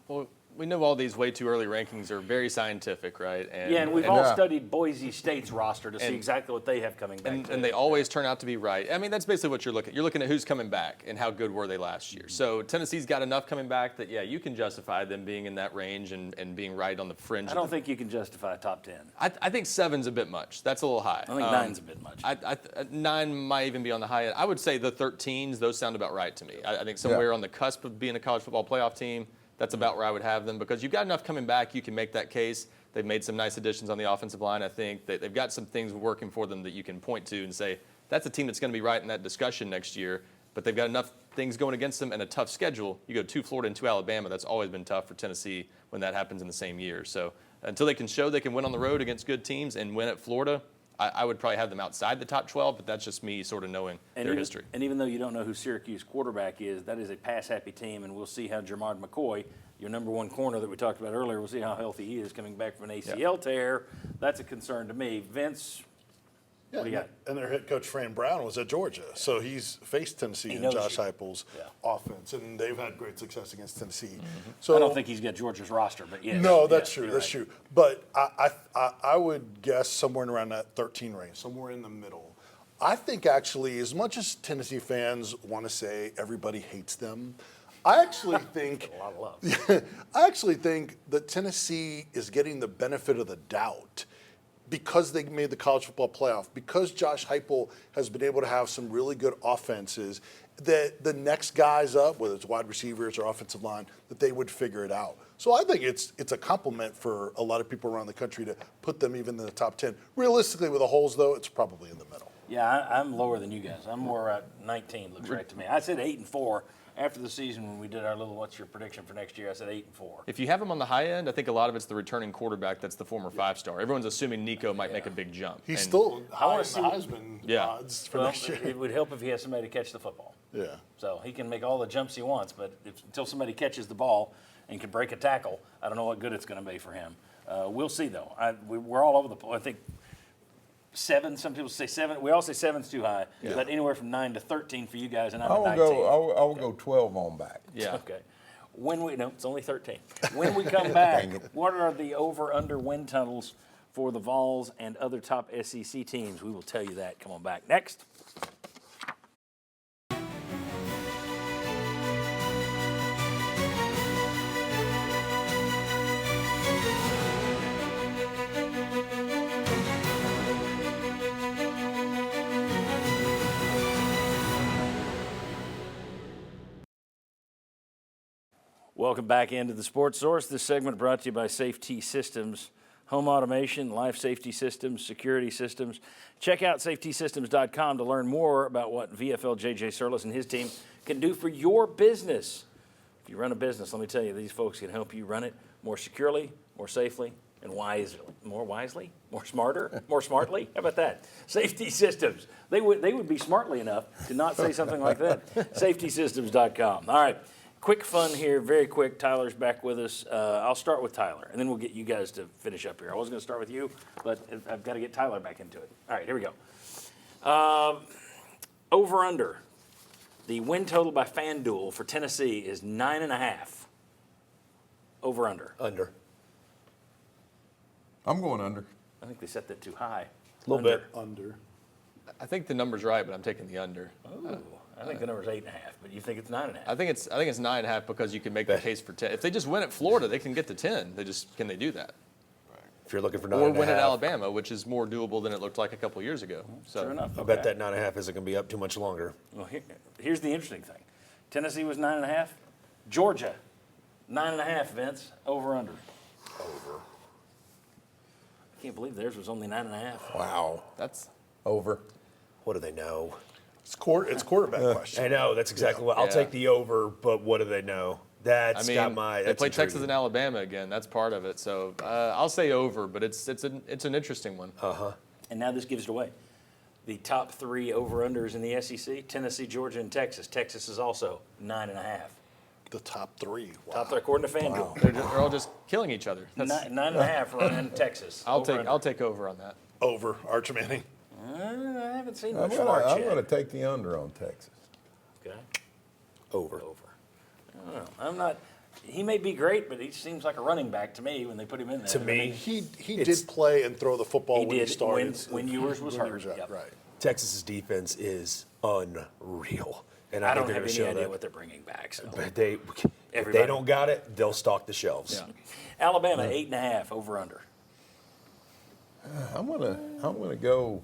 Well, we know all these way too early rankings are very scientific, right? And we've all studied Boise State's roster to see exactly what they have coming back. And they always turn out to be right. I mean, that's basically what you're looking at. You're looking at who's coming back and how good were they last year. So Tennessee's got enough coming back that, yeah, you can justify them being in that range and being right on the fringe. I don't think you can justify top 10. I think 7's a bit much. That's a little high. I think 9's a bit much. 9 might even be on the high end. I would say the 13s, those sound about right to me. I think somewhere on the cusp of being a college football playoff team, that's about where I would have them because you've got enough coming back. You can make that case. They've made some nice additions on the offensive line. I think that they've got some things working for them that you can point to and say, that's a team that's going to be right in that discussion next year. But they've got enough things going against them and a tough schedule. You go 2 Florida and 2 Alabama. That's always been tough for Tennessee when that happens in the same year. So until they can show they can win on the road against good teams and win at Florida, I would probably have them outside the top 12, but that's just me sort of knowing their history. And even though you don't know who Syracuse quarterback is, that is a pass-happy team, and we'll see how Jermard McCoy, your number 1 corner that we talked about earlier, we'll see how healthy he is coming back from an ACL tear. That's a concern to me. Vince, what do you got? And their head coach, Fran Brown, was at Georgia. So he's faced Tennessee and Josh Heupel's offense, and they've had great success against Tennessee. Mm-hmm. So I don't think he's got Georgia's roster, but yeah. No, that's true. That's true. But I would guess somewhere around that 13 range, somewhere in the middle. I think actually, as much as Tennessee fans want to say everybody hates them, I actually think a lot of love. I actually think that Tennessee is getting the benefit of the doubt because they made the college football playoff, because Josh Heupel has been able to have some really good offenses, that the next guys up, whether it's wide receivers or offensive line, that they would figure it out. So I think it's a compliment for a lot of people around the country to put them even in the top 10. Realistically, with the holes, though, it's probably in the middle. Yeah, I'm lower than you guys. I'm more at 19, looks right to me. I said 8-4. After the season, when we did our little what's your prediction for next year, I said 8-4. If you have him on the high end, I think a lot of it's the returning quarterback that's the former 5-star. Everyone's assuming Nico might make a big jump. He's still high in the Heisman odds for next year. It would help if he has somebody to catch the football. Yeah. So he can make all the jumps he wants, but until somebody catches the ball and can break a tackle, I don't know what good it's going to be for him. We'll see, though. We're all over the place. I think 7, some people say 7. We all say 7's too high, but anywhere from 9 to 13 for you guys, and I'm at 19. I will go 12 on back. Yeah. Okay. It's only 13. When we come back, what are the over/under win totals for the Vols and other top SEC teams? We will tell you that. Come on back. Next. Welcome back into the Sports Source. This segment brought to you by Safety Systems, home automation, life safety systems, security systems. Check out safetysystems.com to learn more about what VFL J.J. Surlis and his team can do for your business. If you run a business, let me tell you, these folks can help you run it more securely, more safely, and more smarter, more smartly. How about that? Safety Systems. They would be smartly enough to not say something like that. Safetysystems.com. All right. Quick fun here, very quick. Tyler's back with us. I'll start with Tyler, and then we'll get you guys to finish up here. I was going to start with you, but I've got to get Tyler back into it. All right, here we go. Over-under. The win total by FanDuel for Tennessee is 9.5. Over-under. Under. I'm going under. I think they set that too high. A little bit. Under. I think the number's right, but I'm taking the under. I think the number's 8.5, but you think it's 9.5. I think it's 9.5 because you can make the case for 10. If they just win at Florida, they can get to 10. Can they do that? If you're looking for 9.5. Or win at Alabama, which is more doable than it looked like a couple years ago. So True enough. I bet that 9.5 isn't going to be up too much longer. Well, here's the interesting thing. Tennessee was 9.5. Georgia, 9.5, Vince. Over, under. Over. I can't believe theirs was only 9.5. Wow. That's over. What do they know? It's quarterback question. I know. That's exactly what. I'll take the over, but what do they know? That's got my. They play Texas and Alabama again. That's part of it. So I'll say over, but it's an interesting one. And now this gives it away. The top 3 over-unders in the SEC, Tennessee, Georgia, and Texas. Texas is also 9.5. The top 3. Wow. Top 3 according to FanDuel. Wow. They're all just killing each other. 9.5 run Texas. I'll take over on that. Over. Arch Manning. I haven't seen I'm much from Arch yet. going to take the under on Texas. Okay. Over. I don't know. I'm not. He may be great, but he seems like a running back to me when they put him in there. To me, he did play and throw the football he when did he started. when Ewers was hurt. Yep. Right. Texas's defense is unreal, and I don't think have they're any gonna show idea that. what they're bringing back. So. But if Everybody. they don't got it, they'll stock the shelves. Yeah. Alabama 8.5 over under. I'm gonna go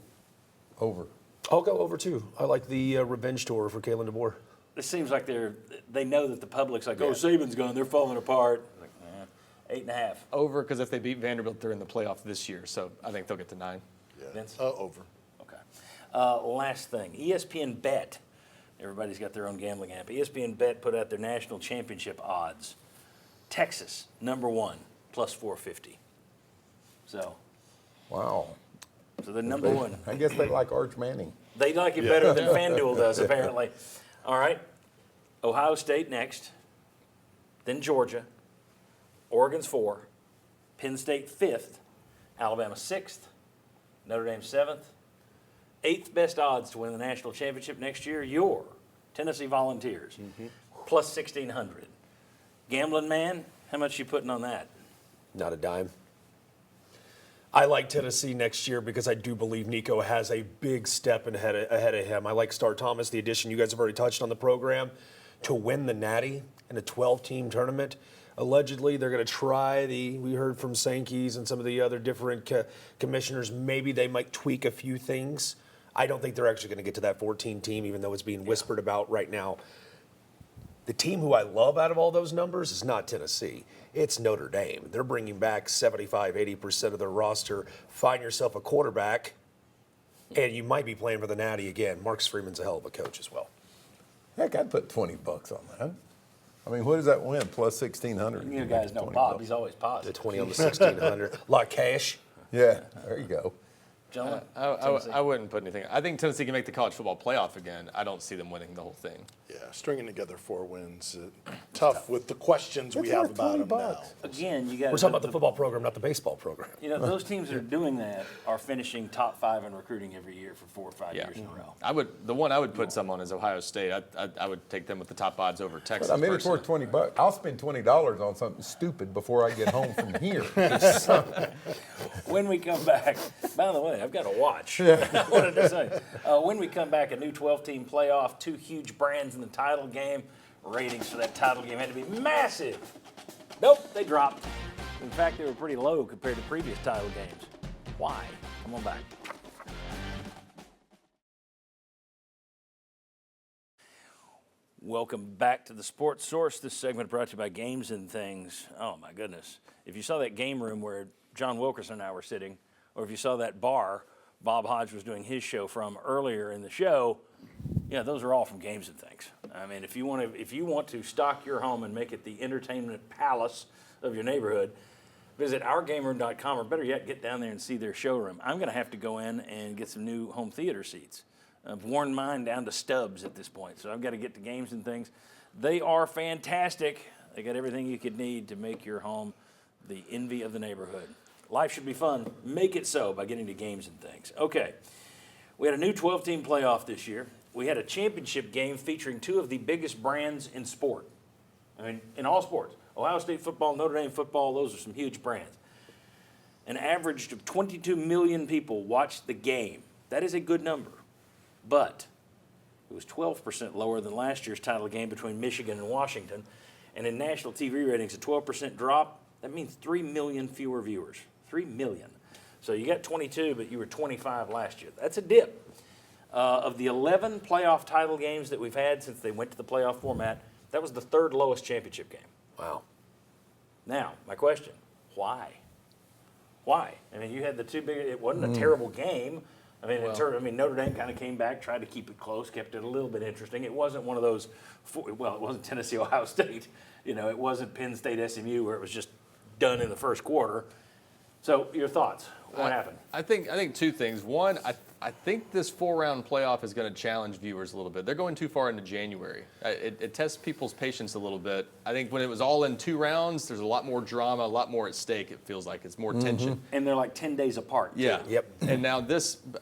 over. I'll go over too. I like the revenge tour for Kalen DeBoer. It seems like they know that the public's like, oh, Saban's gone, they're falling apart. Like, 8.5. Over because if they beat Vanderbilt, they're in the playoff this year. So I think they'll get to 9. Yeah. Vince? Over. Okay. Last thing, ESPN Bet. Everybody's got their own gambling app. ESPN Bet put out their national championship odds. Texas, number 1, plus 450. So. Wow. So they're number 1. I guess they like Arch Manning. They like it better than FanDuel does, apparently. All right. Ohio State next, then Georgia, Oregon's 4, Penn State 5th, Alabama 6th, Notre Dame 7th. 8th best odds to win the national championship next year, your Tennessee Volunteers, plus 1,600. Gambling man, how much you putting on that? Not a dime. I like Tennessee next year because I do believe Nico has a big step ahead of him. I like Star Thomas, the addition you guys have already touched on the program, to win the Natty in a 12-team tournament. Allegedly, they're going to try we heard from Sankey's and some of the other different commissioners, maybe they might tweak a few things. I don't think they're actually going to get to that 14 team, even though it's being whispered about right now. The team who I love out of all those numbers is not Tennessee. It's Notre Dame. They're bringing back 75-80% of their roster. Find yourself a quarterback, and you might be playing for the Natty again. Marcus Freeman's a hell of a coach as well. Heck, I'd put $20 on that. I mean, what does that win? Plus 1,600. You guys know Bob. He's always positive. The 20 on the 1,600. A lot of cash. Yeah, there you go. Gentlemen, I wouldn't put anything. I think Tennessee can make the college football playoff again. I don't see them winning the whole thing. Yeah, stringing together 4 wins. Tough with the questions we have about them now. Again, you got. We're talking about the football program, not the baseball program. You know, those teams that are doing that are finishing top 5 in recruiting every year for 4 or 5 years in a row. The one I would put some on is Ohio State. I would take them with the top odds over Texas. But I mean, it's worth $20. I'll spend $20 on something stupid before I get home from here. When we come back, by the way, I've got a watch. I wanted to say. When we come back, a new 12-team playoff, 2 huge brands in the title game. Ratings for that title game had to be massive. Nope, they dropped. In fact, they were pretty low compared to previous title games. Why? Come on back. Welcome back to the Sports Source. This segment brought to you by Games and Things. Oh, my goodness. If you saw that game room where John Wilkerson and I were sitting, or if you saw that bar Bob Hodge was doing his show from earlier in the show, yeah, those are all from Games and Things. I mean, if you want to stock your home and make it the entertainment palace of your neighborhood, visit ourgameroom.com, or better yet, get down there and see their showroom. I'm going to have to go in and get some new home theater seats. I've worn mine down to stubs at this point, so I've got to get to Games and Things. They are fantastic. They got everything you could need to make your home the envy of the neighborhood. Life should be fun. Make it so by getting to Games and Things. Okay, we had a new 12-team playoff this year. We had a championship game featuring two of the biggest brands in sport. I mean, in all sports. Ohio State football, Notre Dame football, those are some huge brands. An average of 22 million people watched the game. That is a good number. But it was 12% lower than last year's title game between Michigan and Washington. And in national TV ratings, a 12% drop, that means 3 million fewer viewers. 3 million. So you got 22, but you were 25 last year. That's a dip. Of the 11 playoff title games that we've had since they went to the playoff format, that was the third lowest championship game. Wow. Now, my question, why? Why? I mean, you had the two big, it wasn't a terrible game. I mean, Notre Dame kind of came back, tried to keep it close, kept it a little bit interesting. It wasn't one of those, it wasn't Tennessee, Ohio State. You know, it wasn't Penn State, SMU, where it was just done in the first quarter. So, your thoughts? What happened? I think two things. One, I think this 4-round playoff is going to challenge viewers a little bit. They're going too far into January. It tests people's patience a little bit. I think when it was all in 2 rounds, there's a lot more drama, a lot more at stake. It feels like it's more tension. And they're like 10 days apart. Yeah. Too. Yep. And now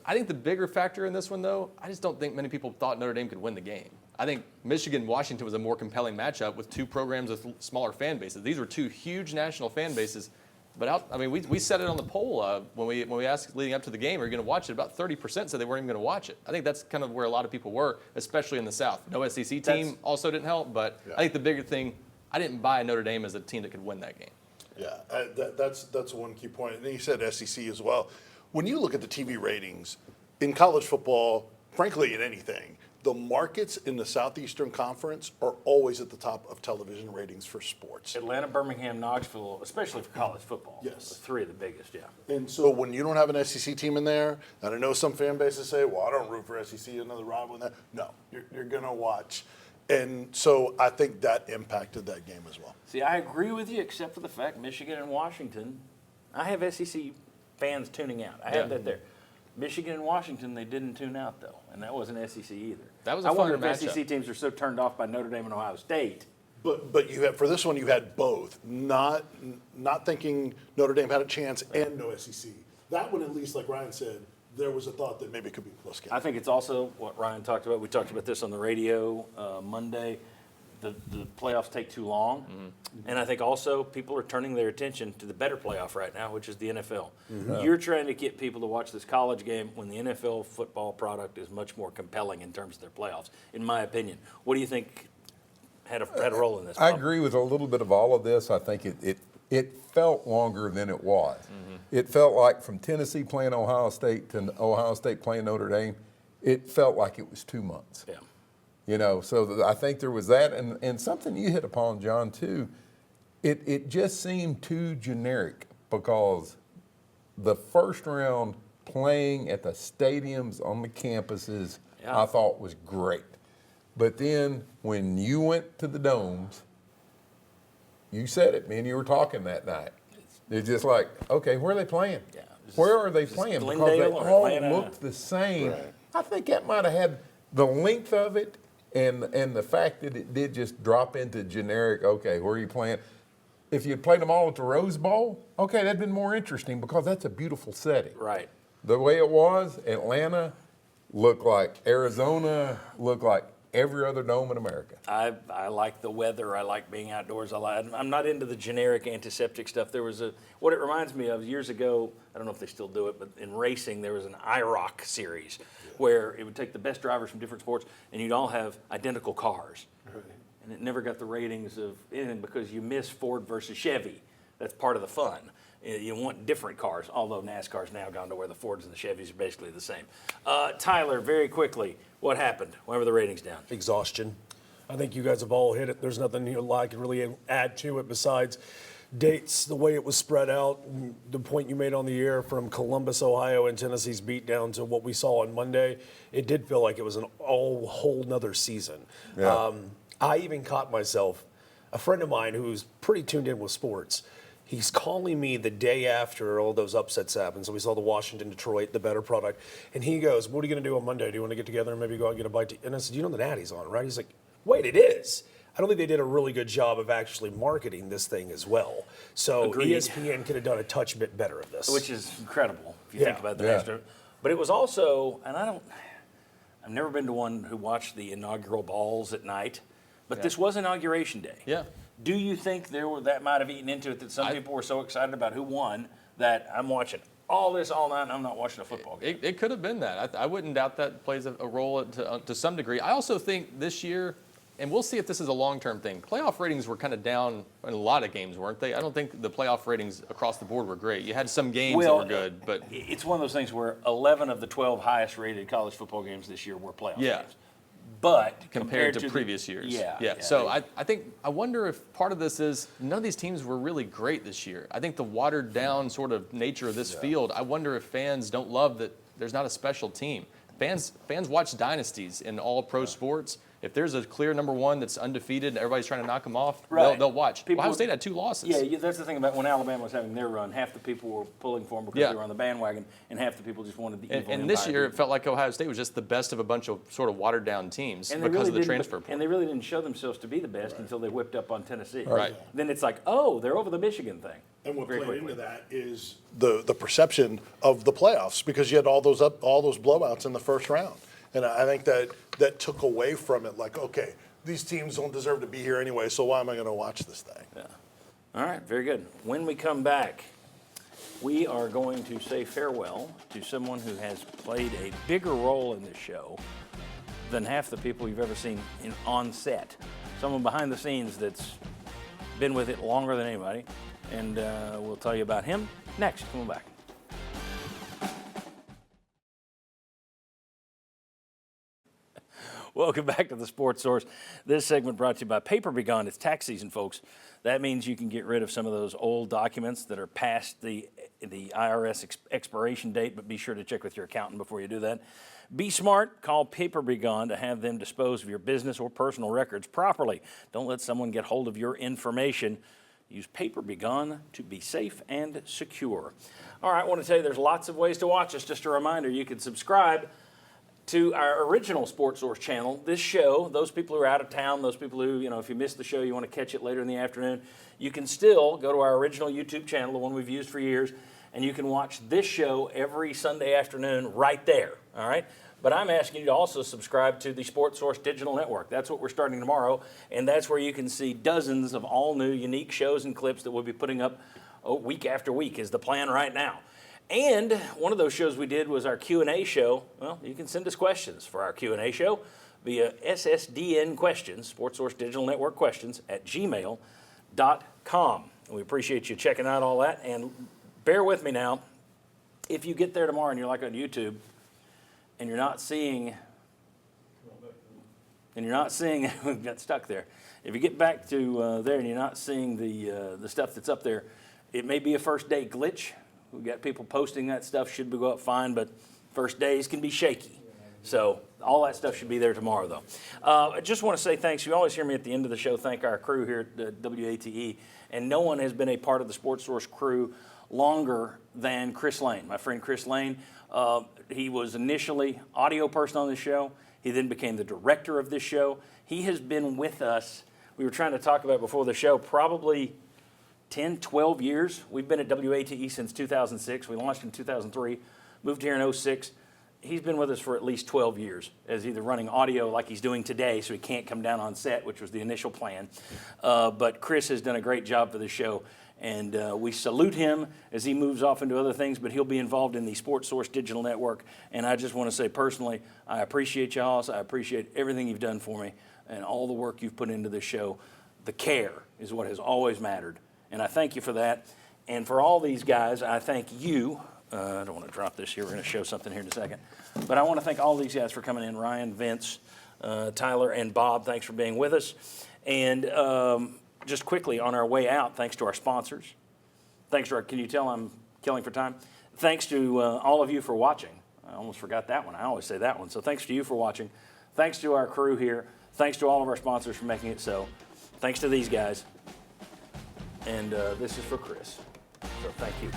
I think the bigger factor in this one, though, I just don't think many people thought Notre Dame could win the game. I think Michigan-Washington was a more compelling matchup with two programs with smaller fan bases. These were two huge national fan bases. But we set it on the poll when we asked leading up to the game, are you going to watch it? About 30% said they weren't even going to watch it. I think that's kind of where a lot of people were, especially in the South. No SEC team also didn't help, but yeah. I think the bigger thing, I didn't buy Notre Dame as a team that could win that game. Yeah, that's one key point. And you said SEC as well. When you look at the TV ratings in college football, frankly in anything, the markets in the Southeastern Conference are always at the top of television ratings for sports. Atlanta, Birmingham, Knoxville, especially for college football. Yes. 3 of the biggest, yeah. And so when you don't have an SEC team in there, and I know some fan bases say, well, I don't root for SEC, another rival in that. No, you're going to watch. And so I think that impacted that game as well. See, I agree with you, except for the fact Michigan and Washington, I have SEC fans tuning out. I have that there. Michigan and Washington, they didn't tune out, though, and that wasn't SEC either. That was a I wonder funner if matchup. SEC teams are so turned off by Notre Dame and Ohio State. But you had, for this one, you had both. Not thinking Notre Dame had a chance and no SEC. That one, at least, like Ryan said, there was a thought that maybe it could be a close game. I think it's also what Ryan talked about. We talked about this on the radio Monday. The playoffs take too long. Mm-hmm. And I think also people are turning their attention to the better playoff right now, which is the NFL. Mm-hmm. You're trying to get people to watch this college game when the NFL football product is much more compelling in terms of their playoffs, in my opinion. What do you think had a role in this? I agree with a little bit of all of this. I think it felt longer than it was. Mm-hmm. It felt like from Tennessee playing Ohio State to Ohio State playing Notre Dame, it felt like it was 2 months. Yeah. You know, so I think there was that, and something you hit upon, John, too. It just seemed too generic because the first round playing at the stadiums on the campuses, I thought was great. But then when you went to the domes, you said it, me and you were talking that night. It's just like, okay, where are they playing? Yeah, where are they playing? Because they all looked the same. Right. I think that might have had the length of it. And the fact that it did just drop into generic, okay, where are you playing? If you had played them all at the Rose Bowl, okay, that'd been more interesting because that's a beautiful setting. Right. The way it was, Atlanta looked like Arizona, looked like every other dome in America. I like the weather. I like being outdoors. I'm not into the generic antiseptic stuff. There was what it reminds me of years ago, I don't know if they still do it, but in racing there was an IROC series where it would take the best drivers from different sports and you'd all have identical cars. Right. And it never got the ratings of anything because you miss Ford versus Chevy. That's part of the fun. You want different cars, although NASCAR's now gone to where the Fords and the Chevys are basically the same. Tyler, very quickly, what happened? Why were the ratings down? Exhaustion. I think you guys have all hit it. There's nothing I can really add to it besides dates, the way it was spread out, the point you made on the air from Columbus, Ohio, and Tennessee's beat down to what we saw on Monday. It did feel like it was an whole nother season. Yeah. I even caught myself, a friend of mine who's pretty tuned in with sports, he's calling me the day after all those upsets happened. So we saw the Washington, Detroit, the better product. And he goes, what are you going to do on Monday? Do you want to get together and maybe go out and get a bite? And I said, you know the Natty's on, right? He's like, wait, it is. I don't think they did a really good job of actually marketing this thing as well. So Agreed. ESPN could have done a touch bit better of this. Which is incredible if you think about the rest of it. But it was also, and I've never been to one who watched the inaugural balls at night, but this was Inauguration Day. Yeah. Do you think that might have eaten into it, that some people were so excited about who won that I'm watching all this all night and I'm not watching a football game? It could have been that. I wouldn't doubt that plays a role to some degree. I also think this year, and we'll see if this is a long-term thing, playoff ratings were kind of down in a lot of games, weren't they? I don't think the playoff ratings across the board were great. You had some games that were good, but it's one of those things where 11 of the 12 highest-rated college football games this year were playoff games. But compared to previous years. Yeah. So I wonder if part of this is none of these teams were really great this year. I think the watered down sort of nature of this field, I wonder if fans don't love that there's not a special team. Fans watch dynasties in all pro sports. If there's a clear number one that's undefeated and everybody's trying to knock them off, they'll watch. Ohio State had 2 losses. Yeah, that's the thing about when Alabama was having their run. Half the people were pulling for them because they were on the bandwagon, and half the people just wanted the evil And this year, it felt like Ohio State was just the best of a bunch of sort of watered-down teams because of the transfer portal. And they really didn't show themselves to be the best until they whipped up on Tennessee. Right. Then it's like, oh, they're over the Michigan thing. And what played into that is the perception of the playoffs, because you had all those blowouts in the first round. And I think that took away from it, like, okay, these teams don't deserve to be here anyway, so why am I going to watch this thing? Yeah. All right, very good. When we come back, we are going to say farewell to someone who has played a bigger role in this show than half the people you've ever seen on set. Someone behind the scenes that's been with it longer than anybody. And we'll tell you about him next. Come on back. Welcome back to the Sports Source. This segment brought to you by Paper Be Gone. It's tax season, folks. That means you can get rid of some of those old documents that are past the IRS expiration date, but be sure to check with your accountant before you do that. Be smart. Call Paper Be Gone to have them dispose of your business or personal records properly. Don't let someone get hold of your information. Use Paper Be Gone to be safe and secure. All right, I want to tell you there's lots of ways to watch us. Just a reminder, you can subscribe to our original Sports Source channel. This show, those people who are out of town, those people who, if you missed the show, you want to catch it later in the afternoon, you can still go to our original YouTube channel, the one we've used for years, and you can watch this show every Sunday afternoon right there, all right? But I'm asking you to also subscribe to the Sports Source Digital Network. That's what we're starting tomorrow, and that's where you can see dozens of all new, unique shows and clips that we'll be putting up week after week is the plan right now. And one of those shows we did was our Q&A show. Well, you can send us questions for our Q&A show via SSDN questions, Sports Source Digital Network questions, at gmail.com. We appreciate you checking out all that. And bear with me now. If you get there tomorrow and you're like on YouTube and you're not seeing, we got stuck there. If you get back to there and you're not seeing the stuff that's up there, it may be a first day glitch. We've got people posting that stuff, should go up fine, but first days can be shaky. So all that stuff should be there tomorrow, though. I just want to say thanks. You always hear me at the end of the show thank our crew here at WATE, and no one has been a part of the Sports Source crew longer than Chris Lane, my friend Chris Lane. He was initially audio person on this show. He then became the director of this show. He has been with us, we were trying to talk about before the show, probably 10, 12 years. We've been at WATE since 2006. We launched in 2003, moved here in 2006. He's been with us for at least 12 years as either running audio like he's doing today, so he can't come down on set, which was the initial plan. But Chris has done a great job for the show, and we salute him as he moves off into other things, but he'll be involved in the Sports Source Digital Network. And I just want to say personally, I appreciate y'all. I appreciate everything you've done for me and all the work you've put into this show. The care is what has always mattered. And I thank you for that. And for all these guys, I thank you. I don't want to drop this here. We're going to show something here in a second. But I want to thank all these guys for coming in. Ryan, Vince, Tyler and Bob, thanks for being with us. And just quickly on our way out, thanks to our sponsors. Thanks to our, can you tell I'm killing for time? Thanks to all of you for watching. I almost forgot that one. I always say that one. So thanks to you for watching. Thanks to our crew here. Thanks to all of our sponsors for making it so. Thanks to these guys. And this is for Chris. So thank you,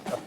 Chris.